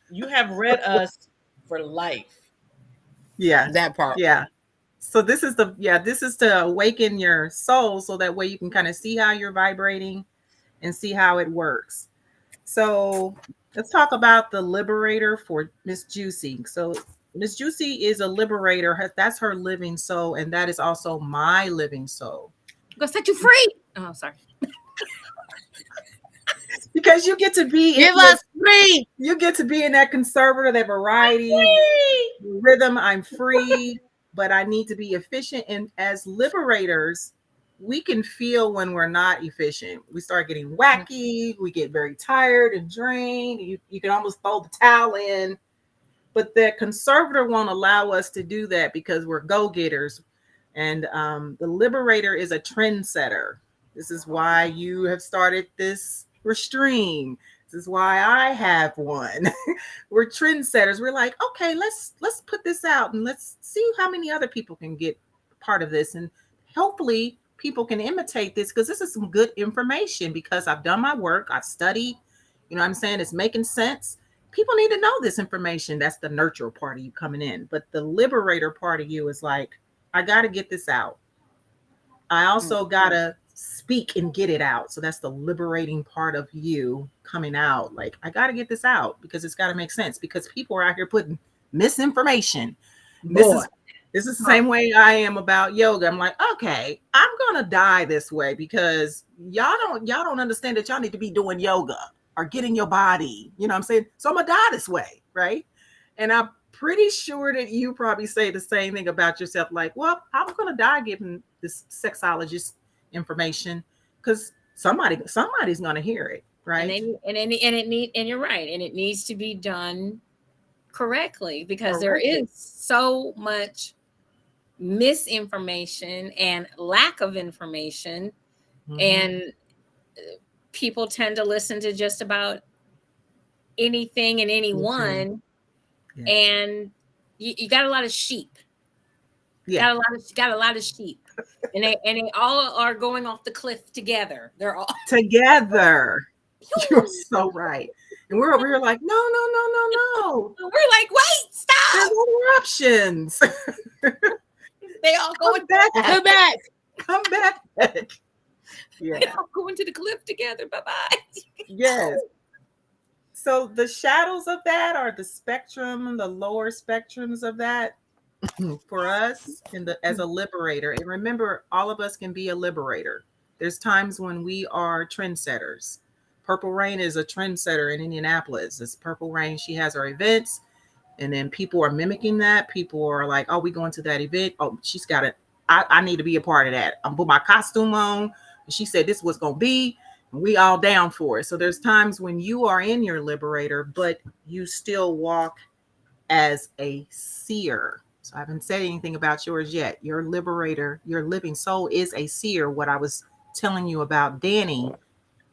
C: You have read us for life.
D: Yeah.
A: that part.
D: Yeah. So this is to awaken your soul so that way you can kind of see how you're vibrating and see how it works. So let's talk about the liberator for Miss JewCee. So Miss JewCee is a liberator. That's her living soul, and that is also my living soul.
B: I'm gonna set you free. Oh, sorry.
D: Because you get to be in
A: Give us three.
D: you get to be in that conservative, that variety
C: Yay!
D: rhythm. I'm free, but I need to be efficient. And as liberators, we can feel when we're not efficient. We start getting wacky. We get very tired and drained. You can almost throw the towel in. But the conservator won't allow us to do that because we're go-getters. And the liberator is a trendsetter. This is why you have started this restream. This is why I have one. We're trendsetters. We're like, okay, let's put this out and let's see how many other people can get part of this. And hopefully people can imitate this because this is some good information because I've done my work, I've studied, you know what I'm saying? It's making sense. People need to know this information. That's the nurture part of you coming in. But the liberator part of you is like, I got to get this out. I also got to speak and get it out. So that's the liberating part of you coming out. Like, I got to get this out because it's got to make sense because people are out here putting misinformation. This
B: Boy.
D: is this is the same way I am about yoga. I'm like, okay, I'm going to die this way because y'all don't understand that y'all need to be doing yoga or getting your body, you know what I'm saying? So I'm going to die this way, right? And I'm pretty sure that you probably say the same thing about yourself. Like, well, I'm going to die giving this sexologist information because somebody's going to hear it, right?
B: And you're right, and it needs to be done correctly because there
D: Correctly.
B: is so much misinformation and lack of information,
D: Mhm.
B: and people tend to listen to just about anything and anyone,
D: Yeah.
B: and you got a lot of sheep.
D: Yeah.
B: Got a lot of sheep, and they all are going off the cliff together. They're all
D: Together. You're so right. And we're over here like, no, no, no, no, no.
B: we're like, wait,
D: There's
B: stop!
D: other options.
B: They all going
D: Come back.
A: Come back.
D: Come back.
B: They
D: Yeah.
B: all going to the cliff together. Bye bye.
D: Yes. So the shadows of that are the spectrum, the lower spectrums of that for us as a liberator. And remember, all of us can be a liberator. There's times when we are trendsetters. Purple Rain is a trendsetter in Indianapolis. It's Purple Rain. She has her events, and then people are mimicking that. People are like, "Oh, we going to that event. Oh, she's got it. I need to be a part of that. I'm put my costume on." And she said this was gonna be, and we all down for it. So there's times when you are in your liberator, but you still walk as a seer. So I haven't said anything about yours yet. Your liberator, your living soul is a seer. What I was telling you about Dani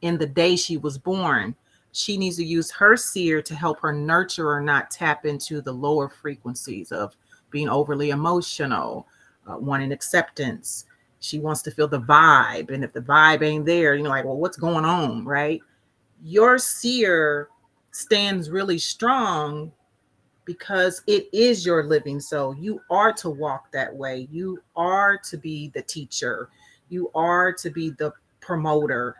D: in the day she was born, she needs to use her seer to help her nurture or not tap into the lower frequencies of being overly emotional, wanting acceptance. She wants to feel the vibe. And if the vibe ain't there, you're like, well, what's going on, right? Your seer stands really strong because it is your living soul. You are to walk that way. You are to be the teacher. You are to be the promoter.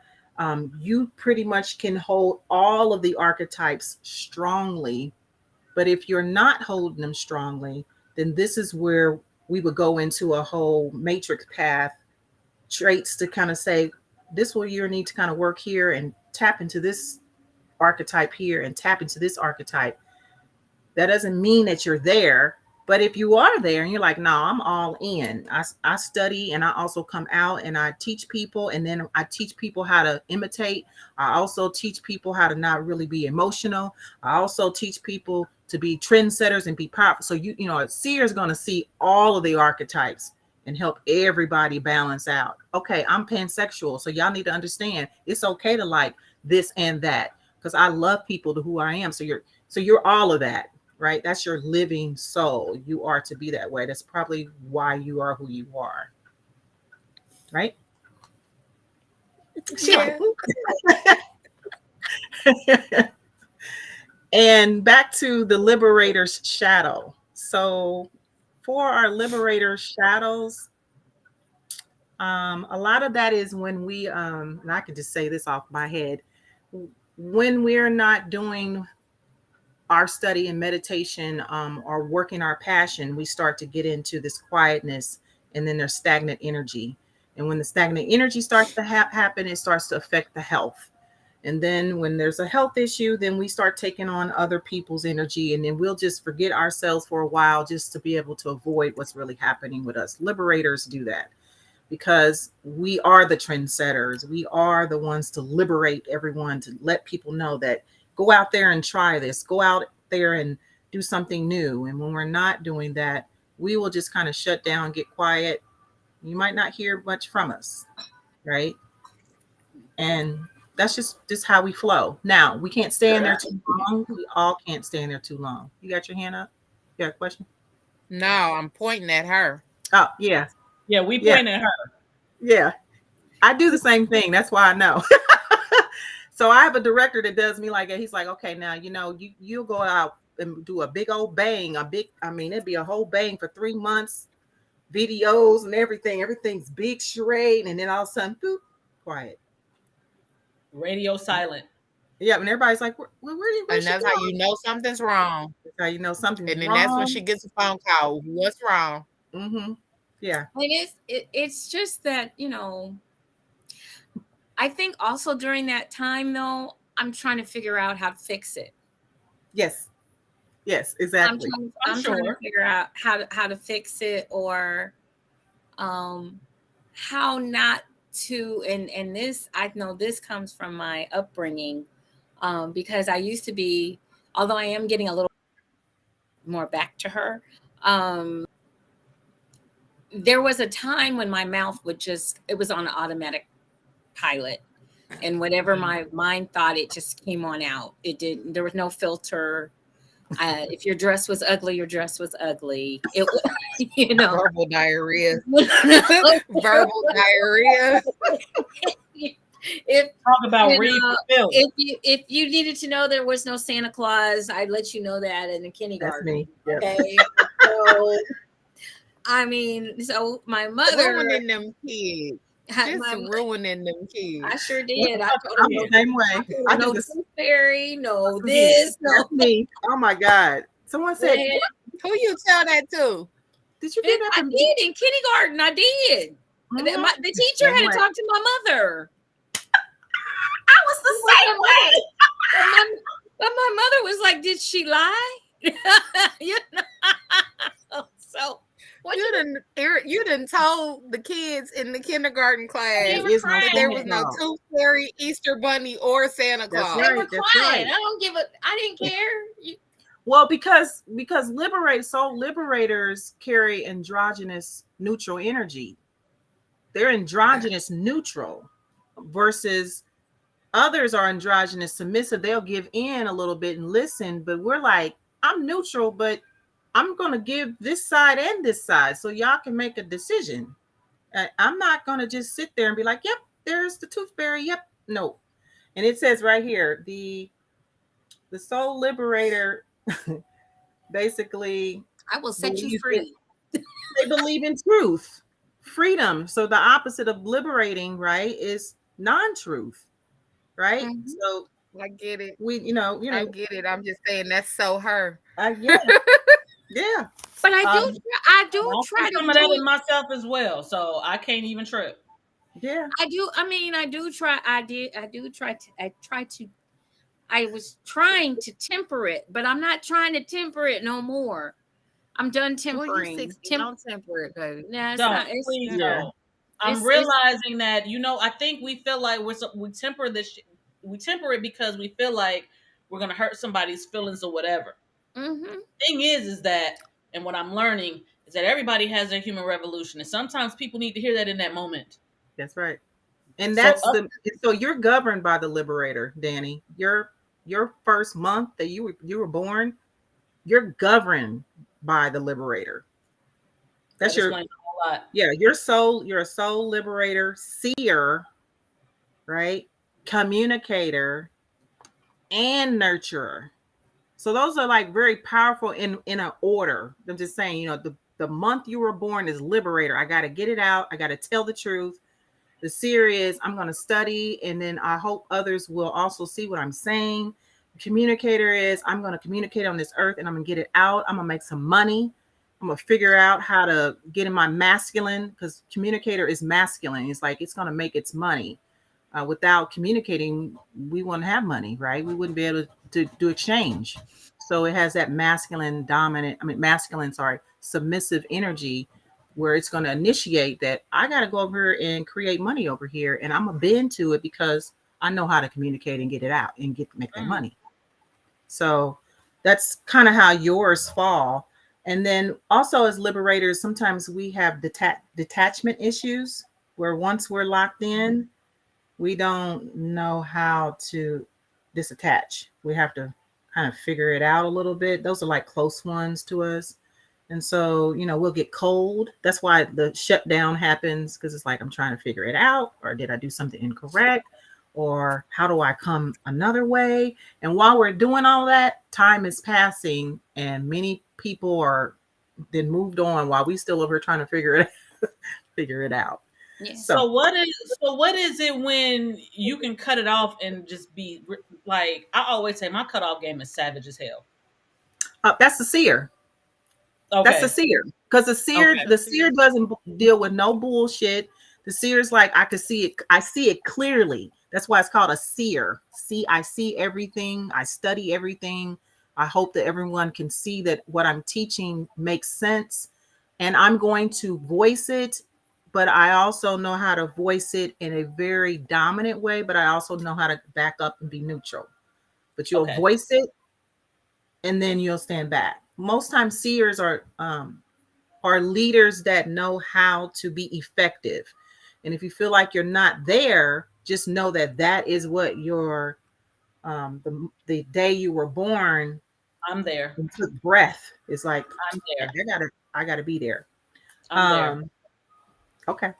D: You pretty much can hold all of the archetypes strongly. But if you're not holding them strongly, then this is where we would go into a whole matrix path traits to kind of say, this will you need to kind of work here and tap into this archetype here and tap into this archetype. That doesn't mean that you're there. But if you are there and you're like, no, I'm all in. I study and I also come out and I teach people. And then I teach people how to imitate. I also teach people how to not really be emotional. I also teach people to be trendsetters and be powerful. So, a seer is going to see all of the archetypes and help everybody balance out. Okay, I'm pansexual. So y'all need to understand it's okay to like this and that because I love people to who I am. So you're all of that. Right? That's your living soul. You are to be that way. That's probably why you are who you are. right?
A: Yeah.
D: And back to the liberator's shadow. So for our liberator shadows, a lot of that is when we, and I could just say this off my head, when we're not doing our study and meditation, or working our passion, we start to get into this quietness, and then there's stagnant energy. And when the stagnant energy starts to happen, it starts to affect the health. And then when there's a health issue, then we start taking on other people's energy, and then we'll just forget ourselves for a while just to be able to avoid what's really happening with us. Liberators do that because we are the trendsetters. We are the ones to liberate everyone, to let people know that go out there and try this, go out there and do something new. And when we're not doing that, we will just kind of shut down, get quiet. You might not hear much from us, right? And that's just how we flow. Now, we can't stay in there too long. We all can't stay in there too long. You got your hand up? You got a question?
A: No, I'm pointing at her.
D: Oh, yeah.
C: Yeah, we
D: Yeah.
C: pointing at her.
D: Yeah. I do the same thing. That's why I know. So I have a director that does me like that. He's like, okay, now, you'll go out and do a big old bang, it'd be a whole bang for 3 months, videos and everything. Everything's big charade. And then all of a sudden, boop, quiet.
C: Radio silent.
D: Yeah. And everybody's like, where
A: And
D: she
A: that's how
D: going?
A: you know something's wrong.
D: That's how you know something's
A: And then
D: wrong.
A: that's when she gets a phone call. What's wrong?
D: Mm-hmm. Yeah.
B: And it's just that, I think also during that time, though, I'm trying to figure out how to fix it.
D: Yes. Yes, exactly.
B: I'm trying to figure out how to fix it, or how not to. And this, I know this comes from my upbringing, because I used to be, although I am getting a little more back to her. There was a time when my mouth it was on an automatic pilot, and whatever my mind thought, it just came on out. It didn't, there was no filter. If your dress was ugly, your dress was ugly. It was,
A: Verbal diarrhea. Verbal diarrhea.
C: Talk about read for Phil.
B: If you needed to know there was no Santa Claus, I'd let you know that in the kindergarten.
D: That's me. Yep.
B: Okay. So, I mean, so my mother
A: Ruining them kids. Just ruining them kids.
B: I sure did. I told
D: I'm
B: her
D: the same way. I
B: no
D: do this.
B: tooth fairy, no this, no
D: That's me. Oh my God. Someone said,
A: Who you tell that to?
D: did you do that?
B: I did in kindergarten. I did.
D: Mhm.
B: The teacher had to talk to my mother.
D: I was the same way.
B: But my mother was like, "Did she lie?" So what
A: You done told the kids in the kindergarten class
B: that
A: there was no tooth fairy, Easter bunny, or Santa Claus.
B: They were crying. I didn't care.
D: Well, because liberators carry androgynous neutral energy. They're androgynous neutral versus others are androgynous submissive. They'll give in a little bit and listen, but we're like, I'm neutral, but I'm going to give this side and this side so y'all can make a decision. I'm not going to just sit there and be like, yep, there's the tooth fairy. Yep. No. And it says right here, the soul liberator basically,
B: I will set you free.
D: They believe in truth, freedom. So the opposite of liberating, right, is non-truth, right?
B: Mm-hmm.
D: So
A: I get it.
D: I
A: get it. I'm just saying that's so her.
D: Yeah. Yeah.
B: But I do try to
C: some of that in myself as well, so I can't even trip.
D: Yeah.
B: I was trying to temper it, but I'm not trying to temper it no more. I'm done tempering.
A: Well, you're 60, don't temper it, baby.
B: No,
C: please don't. I'm realizing that, I think we feel like we temper this. We temper it because we feel like we're going to hurt somebody's feelings or whatever.
B: Mm-hmm.
C: Thing is that, and what I'm learning is that everybody has their human revolution, and sometimes people need to hear that in that moment.
D: That's right. And that's so you're governed by the liberator, Dani. Your first month that you were born, you're governed by the liberator. That's your
C: lot.
D: Yeah, you're a soul liberator, seer, right? Communicator and nurturer. So those are like very powerful in an order. I'm just saying, the month you were born is liberator. I got to get it out. I got to tell the truth. The seer is I'm going to study, and then I hope others will also see what I'm saying. The communicator is I'm going to communicate on this earth, and I'm going to get it out. I'm going to make some money. I'm going to figure out how to get in my masculine, because communicator is masculine. It's like it's going to make its money. Without communicating, we wouldn't have money, right? We wouldn't be able to do exchange. So it has that masculine, sorry, submissive energy where it's going to initiate that I got to go over here and create money over here. And I'm going to bend to it because I know how to communicate and get it out and make that money. So that's kind of how yours fall. And then also as liberators, sometimes we have detachment issues where once we're locked in, we don't know how to disattach. We have to kind of figure it out a little bit. Those are like close ones to us. And so, we'll get cold. That's why the shutdown happens, because it's like, I'm trying to figure it out. Or did I do something incorrect? Or how do I come another way? And while we're doing all that, time is passing and many people are then moved on while we still over here trying to figure it out.
B: Yeah.
C: So what is it when you can cut it off and just be like, I always say my cutoff game is savage as hell.
D: That's the seer.
C: Okay.
D: That's the seer. Because the seer doesn't deal with no bullshit. The seer's like, I can see it. I see it clearly. That's why it's called a seer. I see everything. I study everything. I hope that everyone can see that what I'm teaching makes sense. And I'm going to voice it, but I also know how to voice it in a very dominant way, but I also know how to back up and be neutral. But you'll voice it and then you'll stand back. Most times seers are leaders that know how to be effective. And if you feel like you're not there, just know that is what your the day you were born.
C: I'm there.
D: And took breath. It's like
C: I'm there.
D: I gotta be there.
C: I'm there.
D: Okay.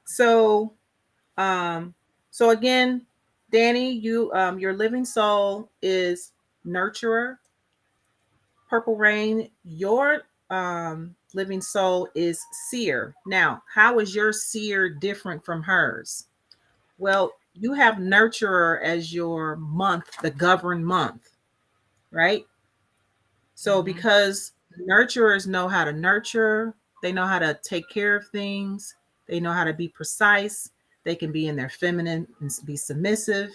D: So again, Dani, your living soul is nurturer. Purple Rain, your living soul is seer. Now, how is your seer different from hers? Well, you have nurturer as your month, the governed month, right? So because nurturers know how to nurture, they know how to take care of things, they know how to be precise, they can be in their feminine and be submissive.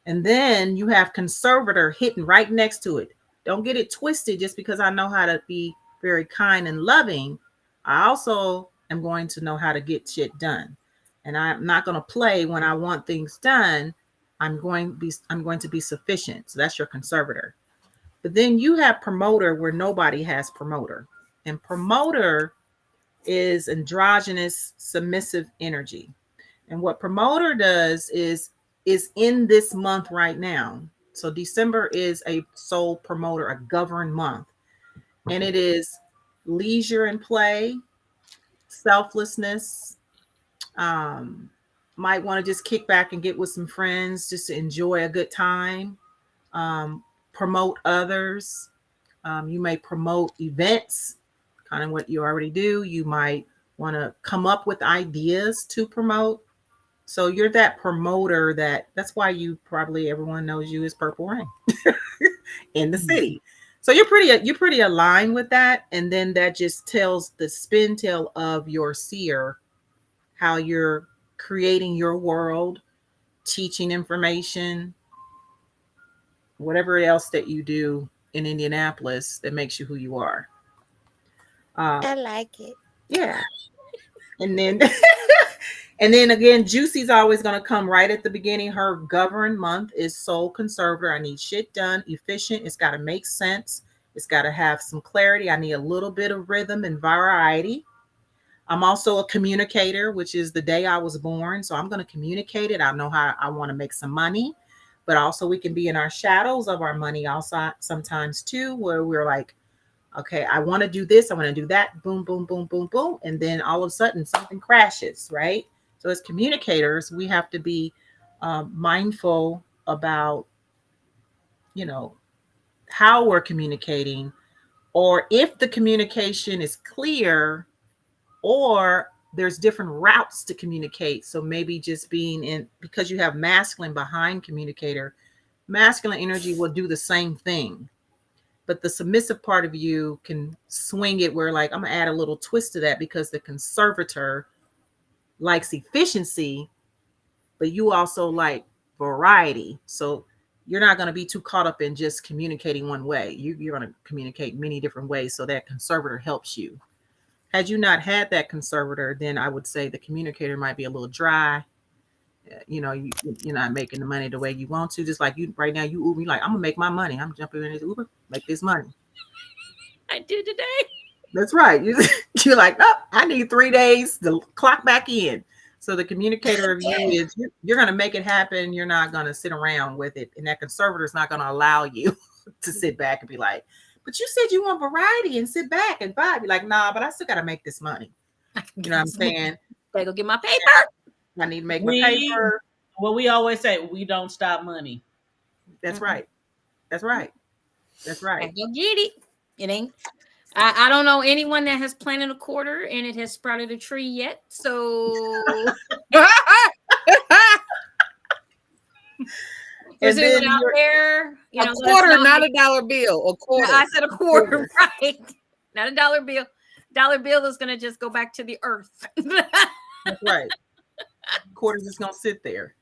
D: And then you have conservator hitting right next to it. Don't get it twisted just because I know how to be very kind and loving. I also am going to know how to get shit done. And I'm not going to play when I want things done. I'm going to be sufficient. So that's your conservator. But then you have promoter where nobody has promoter. And promoter is androgynous submissive energy. And what promoter does is in this month right now. So December is a soul promoter, a governed month. And it is leisure and play, selflessness. Might want to just kick back and get with some friends just to enjoy a good time. Promote others. You may promote events, kind of what you already do. You might want to come up with ideas to promote. So you're that promoter that's why everyone knows you as Purple Rain in the city. So you're pretty aligned with that. And then that just tells the spin tail of your seer, how you're creating your world, teaching information, whatever else that you do in Indianapolis that makes you who you are.
A: I like it.
D: Yeah. And then and then again, JewCee's always going to come right at the beginning. Her governed month is soul conservator. I need shit done, efficient. It's got to make sense. It's got to have some clarity. I need a little bit of rhythm and variety. I'm also a communicator, which is the day I was born. So I'm going to communicate it. I know how I want to make some money, but also we can be in our shadows of our money also sometimes too, where we're like, Okay, I want to do this, I want to do that, boom, boom, boom, boom, boom. And then all of a sudden something crashes, right? So as communicators, we have to be mindful about, you know, how we're communicating, or if the communication is clear, or there's different routes to communicate. So maybe just being in, because you have masculine behind communicator, masculine energy will do the same thing, but the submissive part of you can swing it where, like, I'm gonna add a little twist to that because the conservator likes efficiency, but you also like variety. So you're not going to be too caught up in just communicating one way. You're going to communicate many different ways, so that conservator helps you. Had you not had that conservator, then I would say the communicator might be a little dry. You're not making the money the way you want to. Just like you right now, you Uber, you're like, I'm gonna make my money. I'm jumping in this Uber, make this money.
B: I do today.
D: That's right. You're like, oh, I need 3 days to clock back in. So the communicator of you is you're going to make it happen. You're not going to sit around with it. And that conservator is not going to allow you to sit back and be like, but you said you want variety and sit back and vibe. You're like, nah, but I still got to make this money. You know what I'm saying?
B: Gotta go get my paper.
D: I need to make my paper.
C: Well, we always say we don't stop money.
D: That's right. That's right. That's right.
B: Go get it. It ain't. I don't know anyone that has planted a quarter and it has sprouted a tree yet. So there's anyone out there,
A: a quarter, not a dollar bill. A quarter.
B: I said a quarter, right? Not a dollar bill. Dollar bill is going to just go back to the earth.
D: That's right. Quarter's just going to sit there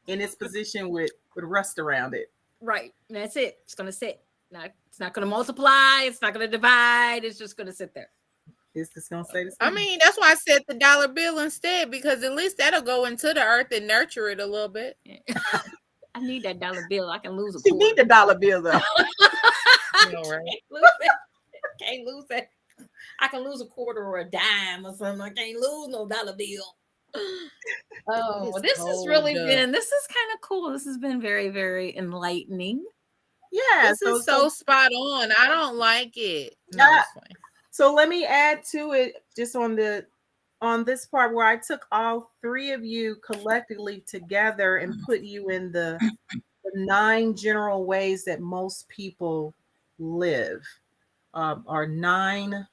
D: in its position with rust around it.
B: Right. That's it. It's going to sit. It's not going to multiply. It's not going to divide. It's just going to sit there.
D: It's just going to stay the same.
A: I mean, that's why I said the dollar bill instead, because at least that'll go into the earth and nurture it a little bit.
B: I need that dollar bill. I can lose a
D: quarter. You need the dollar bill, though.
B: You know, right? Can't lose it. I can lose a quarter or a dime or something. I can't lose no dollar bill. Oh, this has really been, this is kind of cool. This has been very, very enlightening.
D: Yeah,
A: this is so spot on. I don't like it.
D: No, so let me add to it just on this part where I took all three of you collectively together and put you in the 9 general ways that most people live, or 9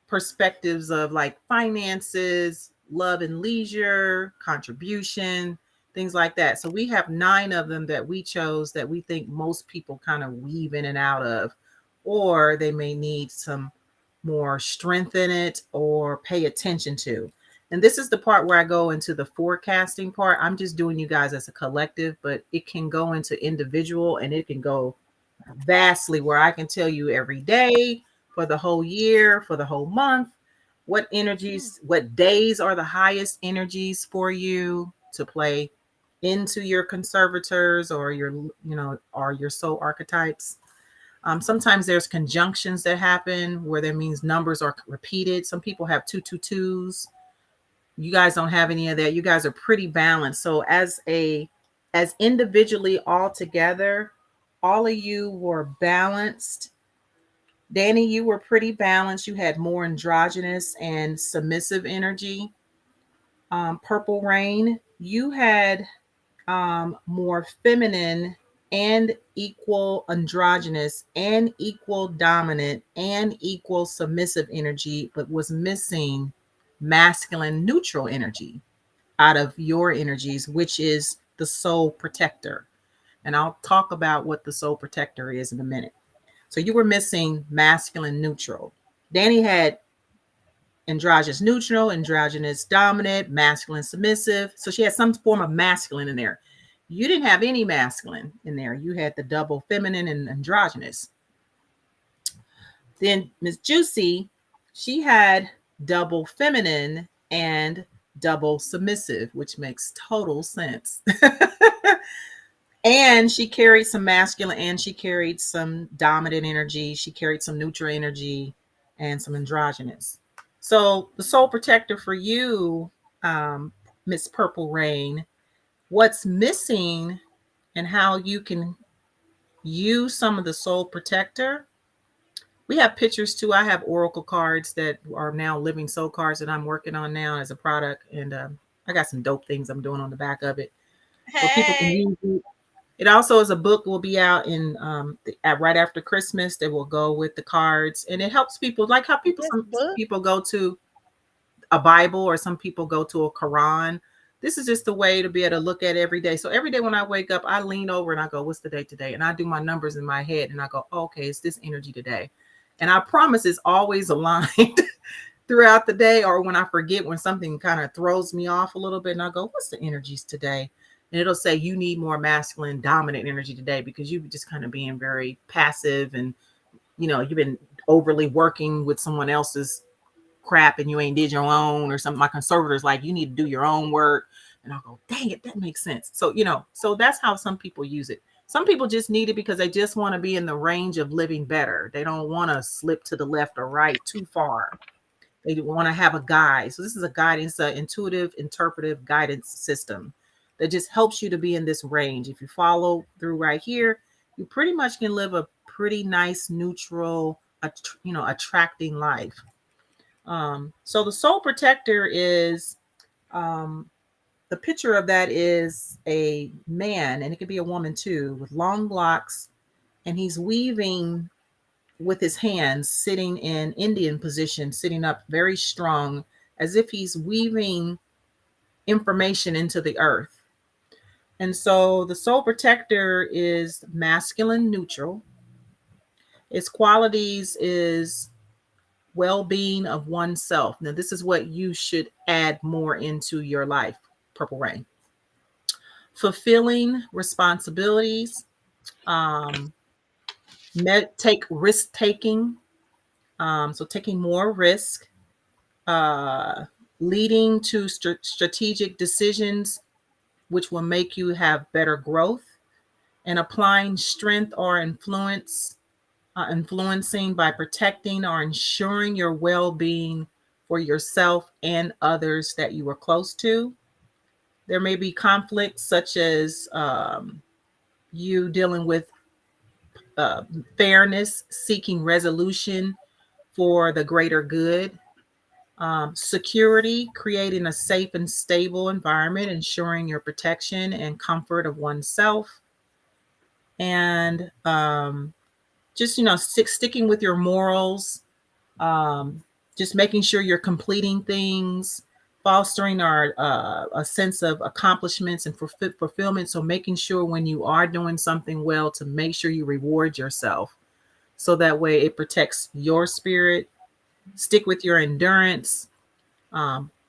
D: perspectives of like finances, love and leisure, contribution, things like that. So we have 9 of them that we chose that we think most people kind of weave in and out of, or they may need some more strength in it or pay attention to. And this is the part where I go into the forecasting part. I'm just doing you guys as a collective, but it can go into individual and it can go vastly where I can tell you every day for the whole year, for the whole month, what energies, what days are the highest energies for you to play into your conservators or your, or your soul archetypes. Sometimes there's conjunctions that happen where that means numbers are repeated. Some people have 222s. You guys don't have any of that. You guys are pretty balanced. So as individually all together, all of you were balanced. Dani, you were pretty balanced. You had more androgynous and submissive energy. Purple Rain, you had more feminine and equal androgynous and equal dominant and equal submissive energy, but was missing masculine neutral energy out of your energies, which is the soul protector. And I'll talk about what the soul protector is in a minute. So you were missing masculine neutral. Dani had androgynous neutral, androgynous dominant, masculine submissive. So she had some form of masculine in there. You didn't have any masculine in there. You had the double feminine and androgynous. Then Miss JewCee, she had double feminine and double submissive, which makes total sense. And she carried some masculine and she carried some dominant energy. She carried some neutral energy and some androgynous. So the soul protector for you, Miss Purple Rain, what's missing and how you can use some of the soul protector. We have pictures too. I have oracle cards that are now living soul cards that I'm working on now as a product, and I got some dope things I'm doing on the back of it, so people can
B: Hey.
D: use it. It also is a book will be out in right after Christmas that will go with the cards, and it helps people like how people
A: This
D: some
A: book.
D: people go to a Bible or some people go to a Quran. This is just a way to be able to look at every day. So every day when I wake up, I lean over and I go, what's the date today? And I do my numbers in my head and I go, oh, okay, it's this energy today. And I promise it's always aligned throughout the day, or when I forget, when something kind of throws me off a little bit and I go, what's the energies today? And it'll say you need more masculine dominant energy today because you've just kind of being very passive and you've been overly working with someone else's crap and you ain't did your own or something. My conservator's like, you need to do your own work. And I'll go, dang it, that makes sense. So, so that's how some people use it. Some people just need it because they just want to be in the range of living better. They don't want to slip to the left or right too far. They want to have a guide. So this is a guidance, an intuitive, interpretive guidance system that just helps you to be in this range. If you follow through right here, you pretty much can live a pretty nice, neutral, attracting life. So the soul protector is the picture of that is a man, and it could be a woman too, with long locks, and he's weaving with his hands, sitting in Indian position, sitting up very strong, as if he's weaving information into the earth. And so the soul protector is masculine neutral. Its qualities is well-being of oneself. Now, this is what you should add more into your life, Purple Rain. Fulfilling responsibilities, um, take risk taking, so taking more risk, uh, leading to strategic decisions, which will make you have better growth, and applying strength or influencing by protecting or ensuring your well-being for yourself and others that you are close to. There may be conflicts such as you dealing with uh, fairness, seeking resolution for the greater good. Security, creating a safe and stable environment, ensuring your protection and comfort of oneself. And just, sticking with your morals, um, just making sure you're completing things, fostering a sense of accomplishments and fulfillment. So making sure when you are doing something well to make sure you reward yourself. So that way it protects your spirit. Stick with your endurance.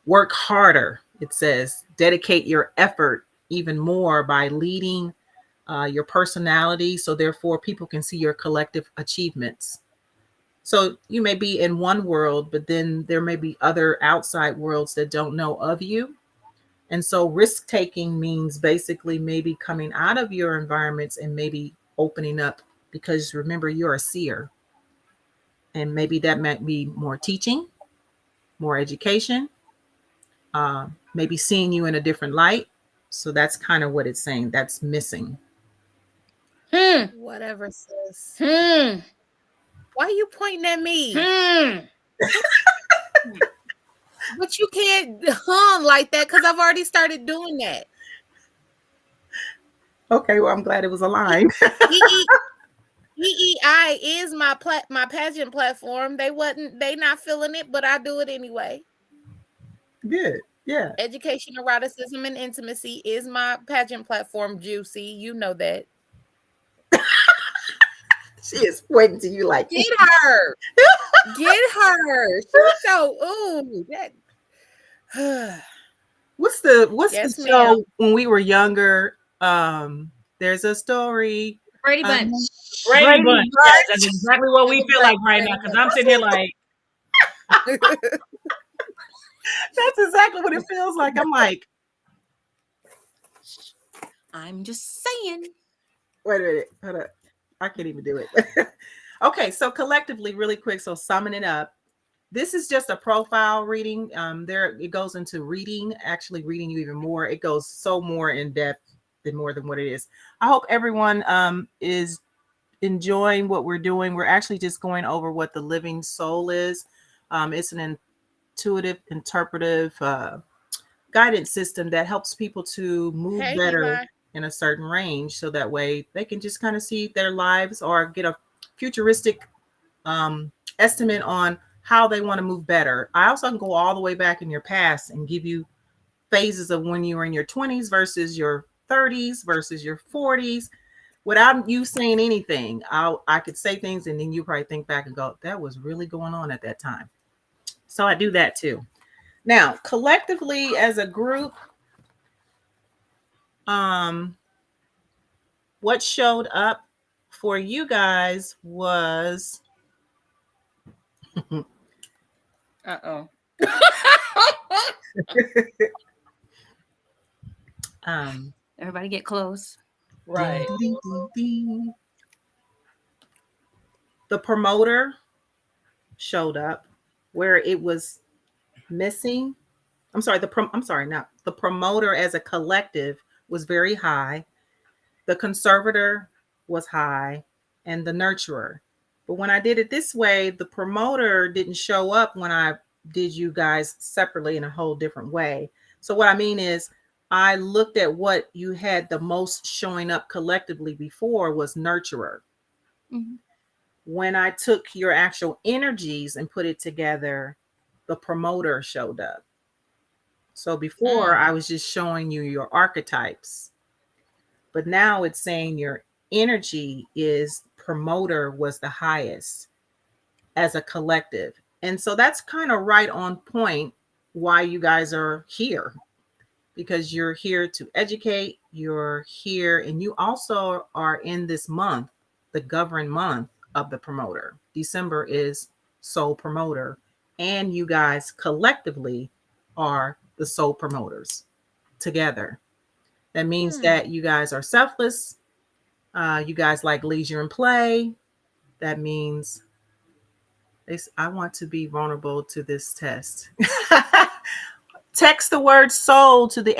D: Work harder, it says. Dedicate your effort even more by leading your personality. So therefore people can see your collective achievements. So you may be in one world, but then there may be other outside worlds that don't know of you. And so risk taking means basically maybe coming out of your environments and maybe opening up, because remember, you're a seer. And maybe that might be more teaching, more education, maybe seeing you in a different light. So that's kind of what it's saying. That's missing.
A: Whatever, sis.
B: Hmm.
A: Why are you pointing at me?
B: Hmm.
A: But you can't hum like that because I've already started doing that.
D: Okay, well, I'm glad it was aligned.
A: EE EEI is my pageant platform. They not feeling it, but I do it anyway.
D: Good. Yeah.
A: Education, eroticism, and intimacy is my pageant platform, JewCee. You know that.
D: She is pointing to you like,
A: Get her. Get her. She's so that
D: what's the
A: yes,
D: show
A: ma'am.
D: when we were younger? There's a story.
B: Brady Bunch.
C: Brady
D: Brady
C: Bunch. Yes, that's
D: Bunch.
C: exactly what we feel like right now. Because I'm sitting here like,
D: That's exactly what it feels like. I'm like,
B: I'm just saying.
D: wait a minute, hold up. I can't even do it. Okay, so collectively, really quick. So summing it up, this is just a profile reading. There it goes into actually reading you even more. It goes so more in depth than more than what it is. I hope everyone is enjoying what we're doing. We're actually just going over what the living soul is. It's an intuitive, interpretive guidance system that helps people to move
A: Hey,
D: better
A: Eli.
D: in a certain range, so that way they can just kind of see their lives or get a futuristic estimate on how they want to move better. I also can go all the way back in your past and give you phases of when you were in your 20s versus your 30s versus your 40s without you saying anything. I could say things and then you probably think back and go, that was really going on at that time. So I do that too. Now, collectively as a group, what showed up for you guys was
B: Uh-oh. Everybody get close.
C: Right.
D: ding, ding, ding, ding. The promoter showed up where it was missing. I'm sorry, not the promoter as a collective was very high. The conservator was high and the nurturer. But when I did it this way, the promoter didn't show up when I did you guys separately in a whole different way. So what I mean is I looked at what you had the most showing up collectively before was nurturer.
B: Mhm.
D: When I took your actual energies and put it together, the promoter showed up. So before I was just showing you your archetypes, but now it's saying your energy is promoter was the highest as a collective. And so that's kind of right on point why you guys are here, because you're here to educate, you're here, and you also are in this month, the governed month of the promoter. December is soul promoter, and you guys collectively are the soul promoters together. That means that you guys are selfless. You guys like leisure and play. That means I want to be vulnerable to this test. Text the word soul to the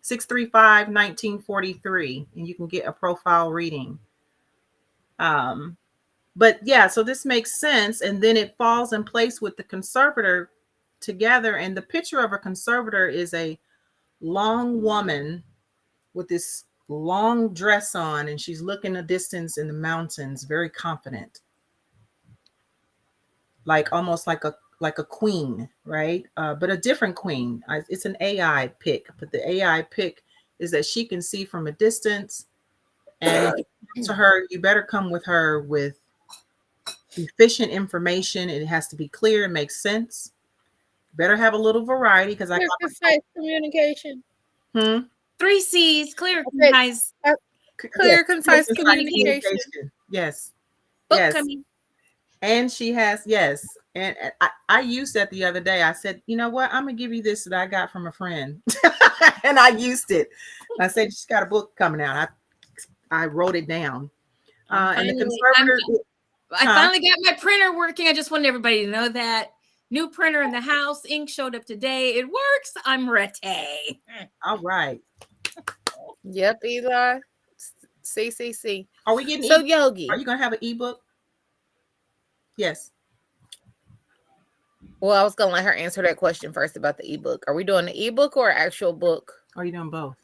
D: 833-635-1943 and you can get a profile reading. But yeah, so this makes sense. And then it falls in place with the conservator together. And the picture of a conservator is a long woman with this long dress on, and she's looking a distance in the mountains, very confident, like almost like a queen, right? But a different queen. It's an AI pick, but the AI pick is that she can see from a distance. And to her, you better come with her with efficient information. It has to be clear and make sense. Better have a little variety because I
A: Clear,
D: got
A: concise communication.
B: 3 C's, clear,
A: Okay.
B: concise.
A: Clear, concise communication.
D: Yes.
B: Book
D: Yes.
B: coming.
D: And she has, yes. And I used that the other day. I said, you know what? I'm going to give you this that I got from a friend. And I used it. I said, she's got a book coming out. I wrote it down. And the conservator.
B: I finally got my printer working. I just wanted everybody to know that. New printer in the house. Ink showed up today. It works. I'm ready.
D: All right.
A: Yep, Eli. CCC.
D: Are we getting
A: so Yogi?
D: Are you going to have an ebook? Yes.
A: Well, I was gonna let her answer that question first about the ebook. Are we doing the ebook or actual book?
D: Or are you doing both?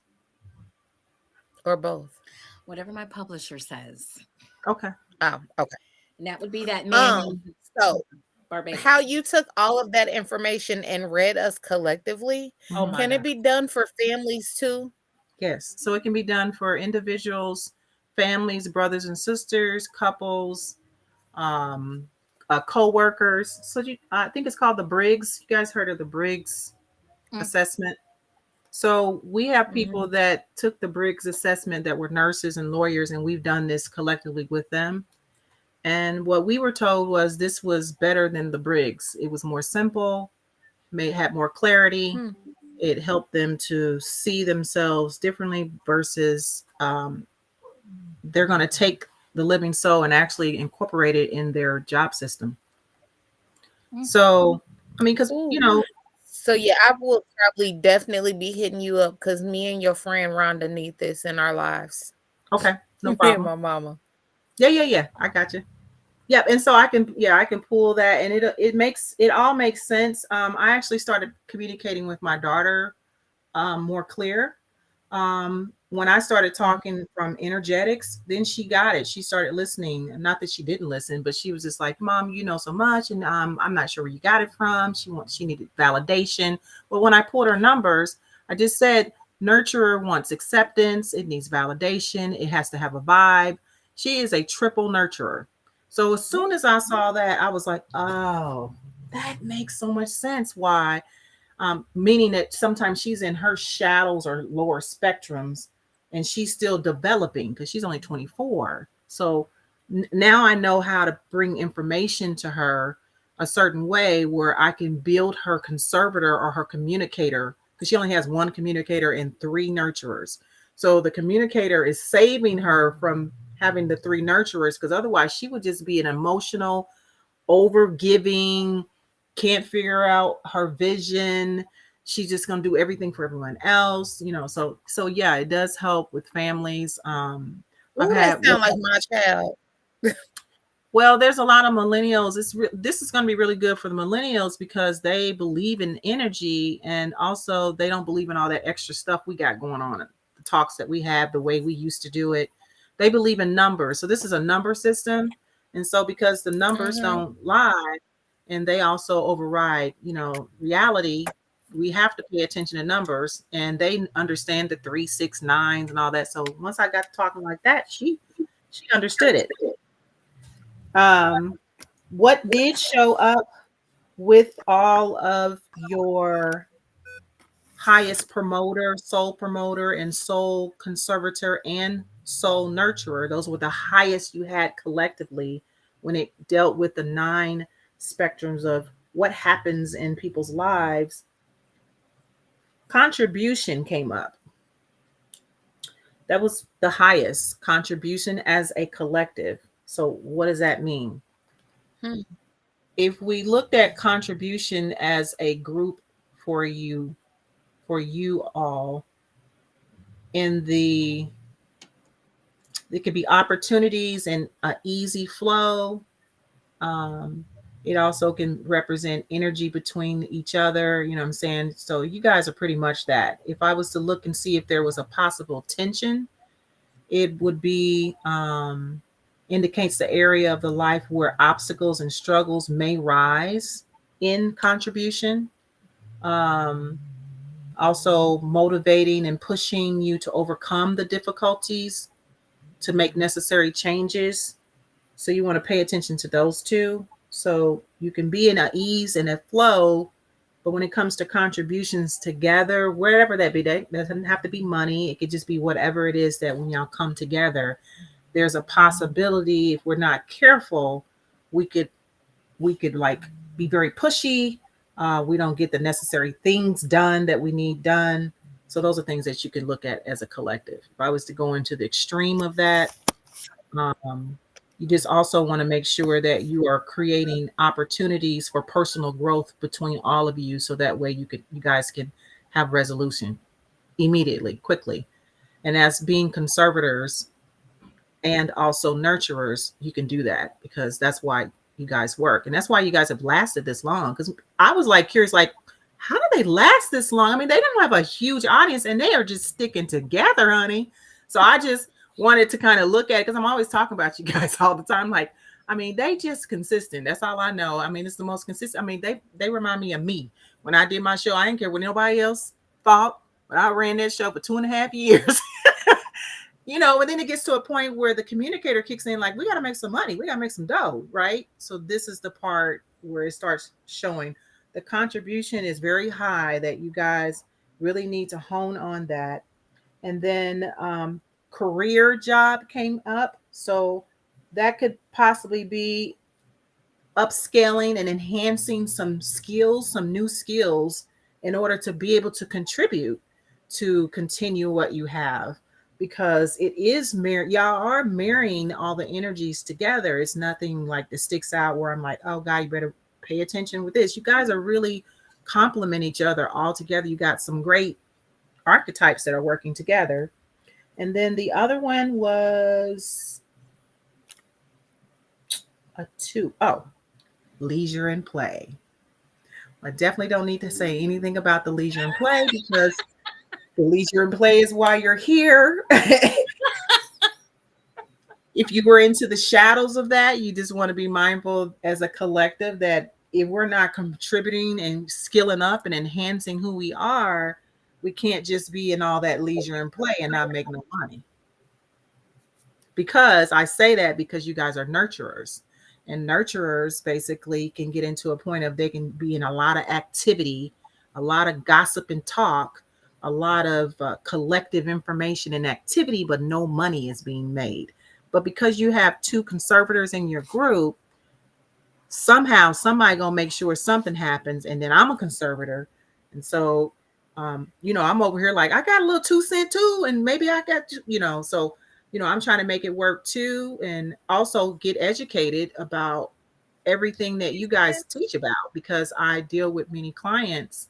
A: Or both?
B: Whatever my publisher says.
D: Okay.
A: Oh, okay.
B: And that would be that man.
A: So
B: Barbados.
A: how you took all of that information and read us collectively, can it be done for families too?
D: Yes. So it can be done for individuals, families, brothers and sisters, couples, co-workers. So I think it's called the Briggs. You guys heard of the Briggs assessment? So we have people that took the Briggs assessment that were nurses and lawyers, and we've done this collectively with them. And what we were told was this was better than the Briggs. It was more simple, had more clarity. It helped them to see themselves differently versus they're going to take the living soul and actually incorporate it in their job system. So, I mean, because,
A: So yeah, I will probably definitely be hitting you up because me and your friend Rhonda need this in our lives.
D: Okay, no
A: Me
D: problem.
A: and my mama.
D: Yeah. I got you. Yep. And so I can pull that, and it all makes sense. I actually started communicating with my daughter more clear. When I started talking from energetics, then she got it. She started listening. Not that she didn't listen, but she was just like, "Mom, you know so much, and I'm not sure where you got it from." She needed validation. But when I pulled her numbers, I just said, "Nurturer wants acceptance. It needs validation. It has to have a vibe." She is a triple nurturer. So as soon as I saw that, I was like, "Oh, that makes so much sense. Why?" Meaning that sometimes she's in her shadows or lower spectrums, and she's still developing because she's only 24. So now I know how to bring information to her a certain way where I can build her conservator or her communicator, because she only has one communicator and three nurturers. So the communicator is saving her from having the three nurturers, because otherwise she would just be an emotional, over giving, can't figure out her vision. She's just gonna do everything for everyone else, you know. So yeah, it does help with families. I've
A: Ooh, that
D: had
A: sound like my child.
D: well, there's a lot of millennials. This is going to be really good for the millennials because they believe in energy, and also they don't believe in all that extra stuff we got going on. The talks that we have, the way we used to do it. They believe in numbers. So this is a number system. And so because the numbers
A: Mhm.
D: don't lie and they also override, you know, reality, we have to pay attention to numbers, and they understand the 3, 6, 9s and all that. So once I got to talking like that, she understood it. Um, what did show up with all of your highest promoter, soul promoter, and soul conservator and soul nurturer? Those were the highest you had collectively when it dealt with the 9 spectrums of what happens in people's lives. Contribution came up. That was the highest contribution as a collective. So, what does that mean?
A: Hmm.
D: If we looked at contribution as a group for you all, in the it could be opportunities and an easy flow. um it also can represent energy between each other, you know what I'm saying? So you guys are pretty much that. If I was to look and see if there was a possible tension, it would be indicates the area of the life where obstacles and struggles may rise in contribution. um Also motivating and pushing you to overcome the difficulties, to make necessary changes. So you want to pay attention to those two. So you can be in a ease and a flow, but when it comes to contributions together, wherever that be, that doesn't have to be money. It could just be whatever it is that when y'all come together, there's a possibility if we're not careful, we could like be very pushy. We don't get the necessary things done that we need done. So those are things that you can look at as a collective. If I was to go into the extreme of that, um, you just also want to make sure that you are creating opportunities for personal growth between all of you, so that way you guys can have resolution immediately, quickly. And as being conservators and also nurturers, you can do that because that's why you guys work. And that's why you guys have lasted this long. Because I was like curious, like, how do they last this long? I mean, they don't have a huge audience and they are just sticking together, honey. So I just wanted to kind of look at it because I'm always talking about you guys all the time. Like, I mean, they just consistent. That's all I know. I mean, it's the most consistent. I mean, they remind me of me. When I did my show, I didn't care what nobody else thought, but I ran that show for 2.5 years. You know, and then it gets to a point where the communicator kicks in, like, we got to make some money, we got to make some dough, right? So this is the part where it starts showing the contribution is very high, that you guys really need to hone on that. And then career job came up. So that could possibly be upscaling and enhancing some skills, some new skills, in order to be able to contribute to continue what you have. Because it is y'all are marrying all the energies together. It's nothing like that sticks out where I'm like, oh God, you better pay attention with this. You guys are really complement each other all together. You got some great archetypes that are working together. And then the other one was A two. Oh, leisure and play. I definitely don't need to say anything about the leisure and play because the leisure and play is why you're here. If you were into the shadows of that, you just want to be mindful as a collective that if we're not contributing and skilling up and enhancing who we are, we can't just be in all that leisure and play and not make no money. Because I say that because you guys are nurturers. And nurturers basically can get into a point of they can be in a lot of activity, a lot of gossip and talk, a lot of collective information and activity, but no money is being made. But because you have two conservators in your group, somehow somebody gonna make sure something happens, and then I'm a conservator, and so I'm over here like I got a little 2 cent too, and maybe I got so I'm trying to make it work too, and also get educated about everything that you guys teach about because I deal with many clients,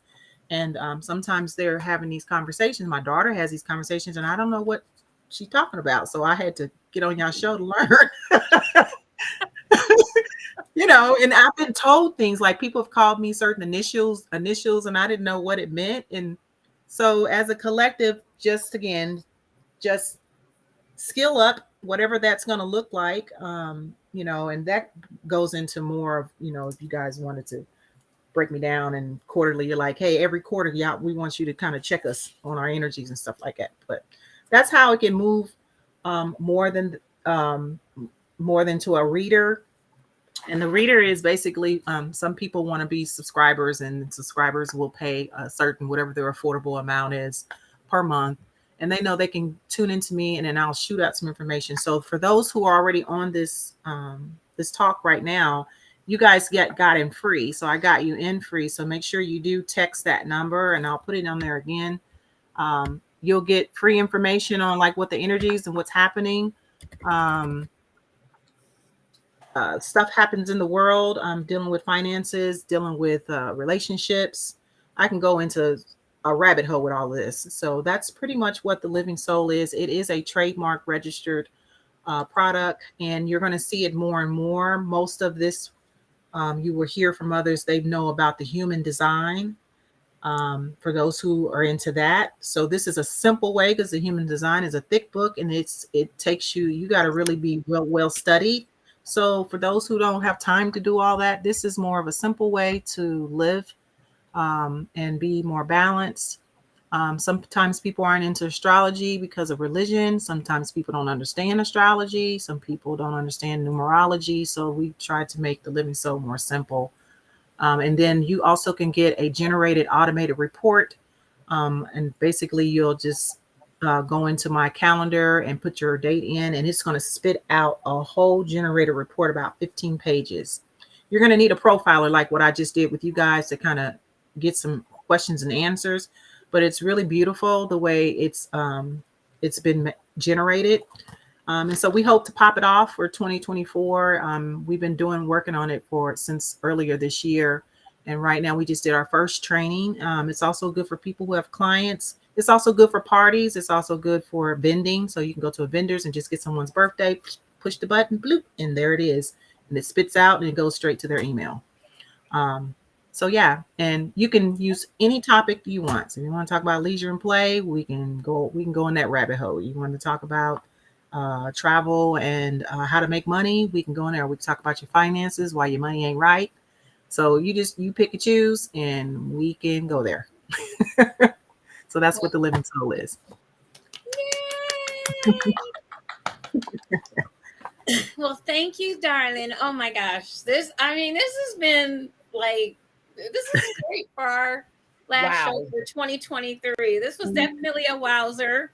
D: and sometimes they're having these conversations. My daughter has these conversations, and I don't know what she's talking about, so I had to get on y'all show to learn. And I've been told things like people have called me certain initials, and I didn't know what it meant. And so as a collective, just again, just skill up, whatever that's going to look like, and that goes into more of, if you guys wanted to break me down and quarterly, you're like, hey, every quarter, yeah, we want you to kind of check us on our energies and stuff like that. But that's how it can move more than to a reader. And the reader is basically some people want to be subscribers, and subscribers will pay a certain whatever their affordable amount is per month, and they know they can tune into me, and then I'll shoot out some information. So for those who are already on this talk right now, you guys got in free. So I got you in free. So make sure you do text that number, and I'll put it on there again. You'll get free information on like what the energies and what's happening. Stuff happens in the world. I'm dealing with finances, dealing with relationships. I can go into a rabbit hole with all of this. So that's pretty much what the Living Soul is. It is a trademark registered product, and you're going to see it more and more. Most of this, you will hear from others. They know about the human design. For those who are into that. So this is a simple way because the human design is a thick book, and it takes you got to really be well studied. So for those who don't have time to do all that, this is more of a simple way to live and be more balanced. Sometimes people aren't into astrology because of religion. Sometimes people don't understand astrology. Some people don't understand numerology. So we try to make the Living Soul more simple. And then you also can get a generated automated report. And basically you'll just go into my calendar and put your date in, and it's going to spit out a whole generated report, about 15 pages. You're going to need a profiler like what I just did with you guys to kind of get some questions and answers. But it's really beautiful the way it's been generated. And so we hope to pop it off for 2024. We've been working on it since earlier this year. And right now we just did our first training. It's also good for people who have clients. It's also good for parties. It's also good for vending. So you can go to a vendor's and just get someone's birthday, push the button, bloop, and there it is. And it spits out and it goes straight to their email. So yeah, and you can use any topic you want. So if you want to talk about leisure and play, we can go in that rabbit hole. You want to talk about travel and how to make money, we can go in there. We can talk about your finances, why your money ain't right. So you pick and choose, and we can go there. So that's what the Living Soul is.
B: Well, thank you, darling. Oh my gosh. This has been like, this is great for our last show for 2023. This was definitely a wowzer.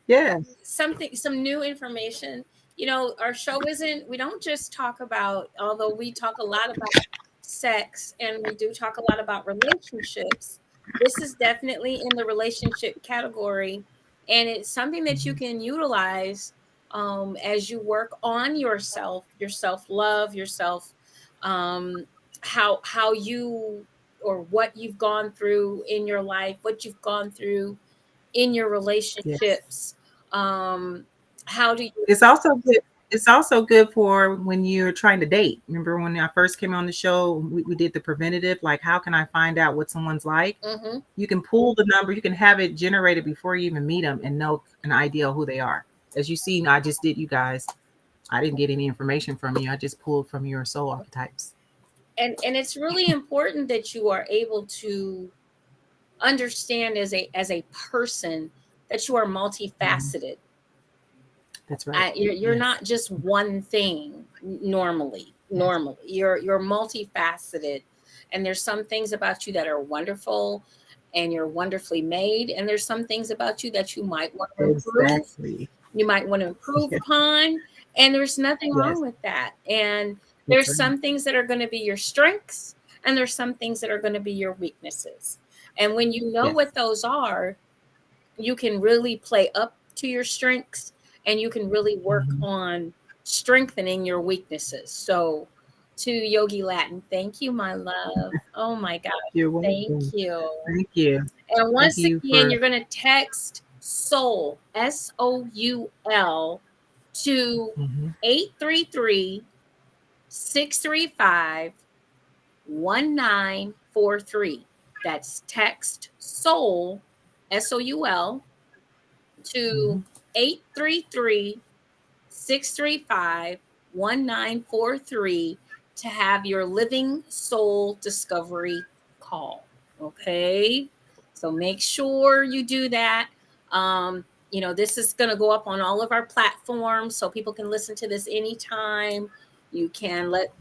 D: Yeah.
B: Some new information. Our show we don't just talk about, although we talk a lot about sex and we do talk a lot about relationships. This is definitely in the relationship category, and it's something that you can utilize as you work on yourself, your self-love, yourself, how you, or what you've gone through in your life, what you've gone through in your relationships.
D: Yes.
B: How do you?
D: It's also good. It's also good for when you're trying to date. Remember when I first came on the show, we did the preventative, like how can I find out what someone's like?
B: Mm-hmm.
D: You can pull the number, you can have it generated before you even meet them and know an idea of who they are. As you see, I just did you guys. I didn't get any information from you. I just pulled from your soul archetypes.
B: And it's really important that you are able to understand as a person that you are
D: Mhm.
B: multifaceted.
D: That's right.
B: You're
D: Yes.
B: not just one thing normally.
D: Yes.
B: Normally, you're multifaceted, and there's some things about you that are wonderful, and you're wonderfully made, and there's some things about you that you might want to improve.
D: Exactly.
B: You might want to improve upon, and there's nothing
D: Yes.
B: wrong with that. And
D: That's
B: there's
D: right.
B: some things that are going to be your strengths, and there's some things that are going to be your weaknesses. And when you know
D: Yes.
B: what those are, you can really play up to your strengths, and you can really work
D: Mhm.
B: on strengthening your weaknesses. So, to Yogi Latin, thank you, my love. Oh my God,
D: You're
B: thank
D: welcome.
B: you.
D: Thank you.
B: And
D: Thank
B: once
D: you
B: again,
D: for
B: you're going to text SOUL, SOUL, to
D: mhm.
B: 833 635 1943. That's text SOUL, SOUL, to
D: Mhm.
B: 833 635 1943 to have your living soul discovery call. Okay. So make sure you do that. This is going to go up on all of our platforms so people can listen to this anytime. You can let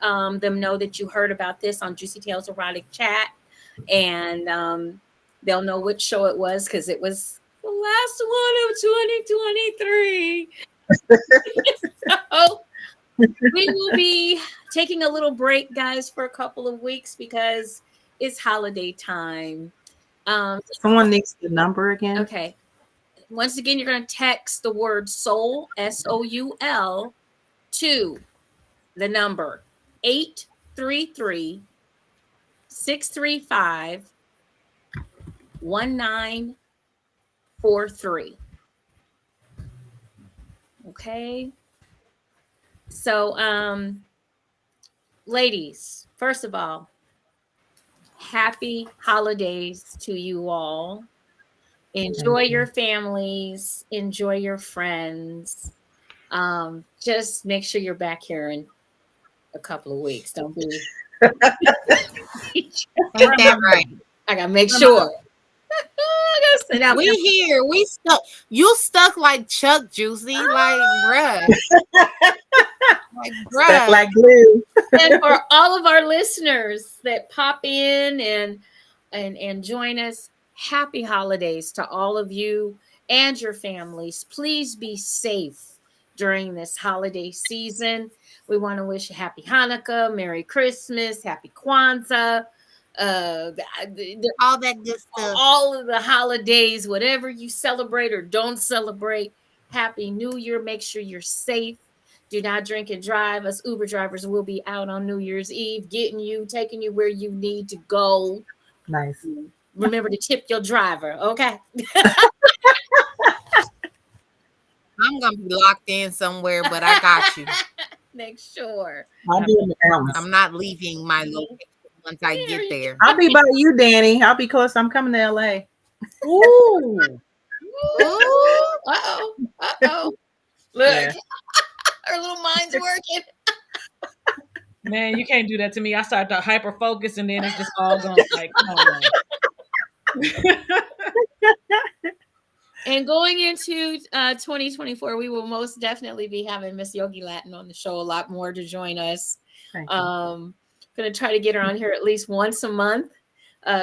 B: them know that you heard about this on Juicy Tales Erotic Chat, and they'll know which show it was because it was the last one of 2023. So we will be taking a little break, guys, for a couple of weeks because it's holiday time. Um,
D: Someone needs the number again.
B: okay. Once again, you're going to text the word soul, SOUL, to the number 833 635 1943. Okay. So, ladies, first of all, happy holidays to you all.
D: Thank
B: Enjoy your
D: you.
B: families, enjoy your friends. Just make sure you're back here in a couple of weeks. Don't be.
A: Ain't that right?
B: I gotta make sure. I gotta sit out
A: We
B: there.
A: here. We stuck. You stuck like Chuck, JewCee. Like, bruh. Like,
D: Stuck
A: bruh.
D: like glue.
B: And for all of our listeners that pop in and join us, happy holidays to all of you and your families. Please be safe during this holiday season. We want to wish you happy Hanukkah, Merry Christmas, happy Kwanzaa, uh,
A: All that good stuff.
B: all of the holidays, whatever you celebrate or don't celebrate. Happy New Year. Make sure you're safe. Do not drink and drive. Us Uber drivers will be out on New Year's Eve, getting you, taking you where you need to go.
D: Nice.
B: Remember to tip your driver, okay?
A: I'm gonna be locked in somewhere, but I got you.
B: Make sure.
D: I'll be in the balance.
A: I'm not leaving my location once I
B: There
A: get
B: you
A: there.
D: I'll be by you, Dani. I'll be close. I'm coming to LA.
C: Ooh.
B: go. Uh-oh. Uh-oh. Look,
D: Yeah.
B: our little minds working.
C: Man, you can't do that to me. I start to hyper focus and then it's just all gone. Like, come on.
B: And going into 2024, we will most definitely be having Miss Yogi Latin on the show a lot more to join us.
D: Thank you.
B: Going to try to get her on here at least once a month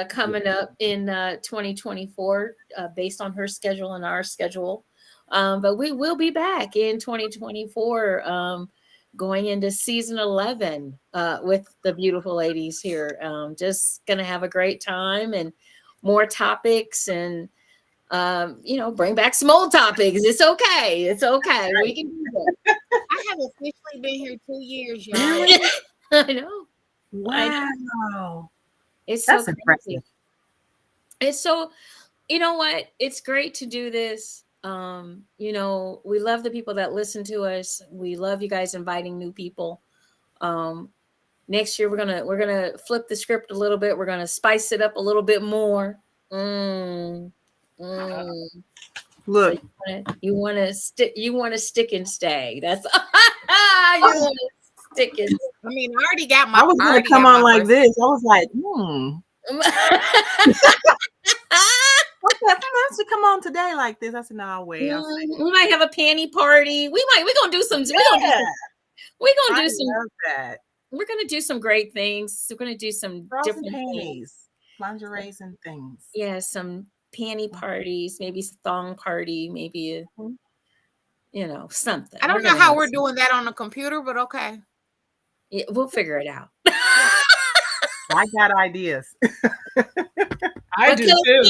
B: coming up in 2024 based on her schedule and our schedule. But we will be back in 2024 going into season 11 with the beautiful ladies here. Just going to have a great time and more topics and bring back some old topics. It's okay. It's okay. We can do it.
A: I have officially been here 2 years, y'all.
D: Really?
B: I know.
D: Wow.
B: It's
D: That's
B: so
D: impressive.
B: crazy. It's so, you know what? It's great to do this. You know, we love the people that listen to us. We love you guys inviting new people. Next year we're gonna flip the script a little bit. We're gonna spice it up a little bit more.
D: Look,
B: So you want to stick and stay. That's you want to stick and.
A: I mean, I already got my.
D: I was gonna come on like this. I was like, What's to come on today like this? I said, no, wait.
B: We might have a panty party. We're gonna do some. We're gonna do some great things. We're gonna do some different
D: panties, lingeries, and things.
B: Yeah, some panty parties, maybe a thong party, maybe something.
A: I don't know how we're doing that on the computer, but okay.
B: Yeah, we'll figure it out.
D: I got ideas.
C: I do too.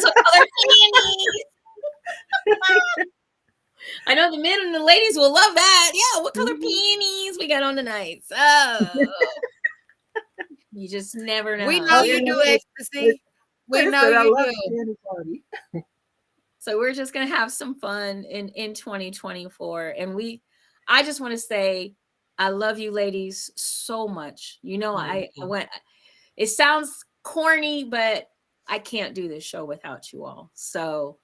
B: What color panties? I know the men and the ladies will love that. Yeah, what color panties we got on tonight? So you just never know.
A: We know you do ecstasy. We know you
D: do.
B: So we're just gonna have some fun in 2024, and I just want to say I love you, ladies, so much. You know, I went. It sounds corny, but I can't do this show without you all. So,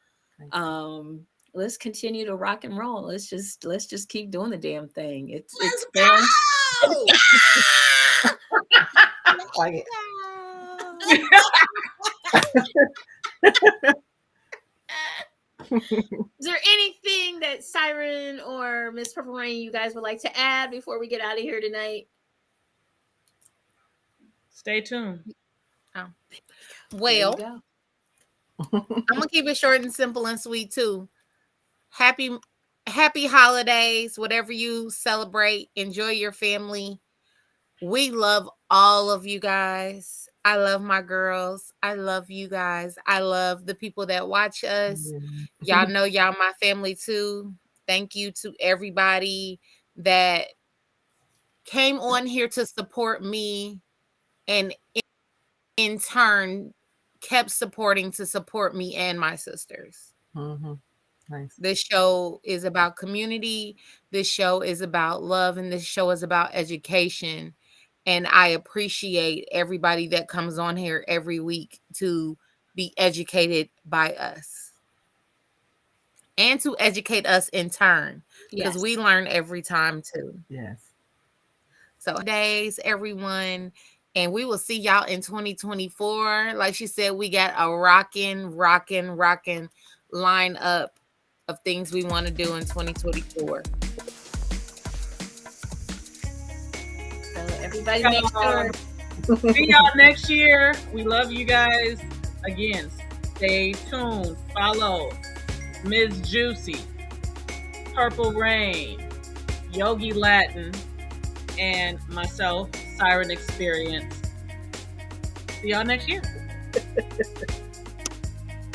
B: let's continue to rock and roll. Let's just keep doing the damn thing. It's fun.
D: Like it.
B: Is there anything that Siren or Miss Purple Rain you guys would like to add before we get out of here tonight?
C: Stay tuned.
A: Well, I'm gonna keep it short and simple and sweet too. Happy holidays, whatever you celebrate. Enjoy your family. We love all of you guys. I love my girls. I love you guys. I love the people that watch us. Y'all know y'all my family too. Thank you to everybody that came on here to support me and in turn kept supporting to support me and my sisters.
D: Nice.
A: This show is about community. This show is about love, and this show is about education. And I appreciate everybody that comes on here every week to be educated by us and to educate us in turn, because we learn every time too.
D: Yes.
A: So days, everyone. And we will see y'all in 2024. Like she said, we got a rocking line up of things we want to do in 2024.
B: So everybody make sure.
C: See y'all next year. We love you guys. Again, stay tuned. Follow Ms. JewCee, Purple Rain, Yogi Latin, and myself, Siren Experience. See y'all next year.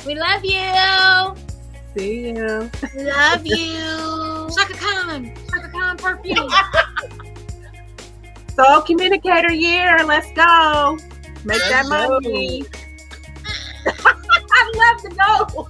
B: We love you.
D: See you.
A: Love you.
B: Shaka Khan perfume.
D: So communicator year, let's go. Make that money. I love to go.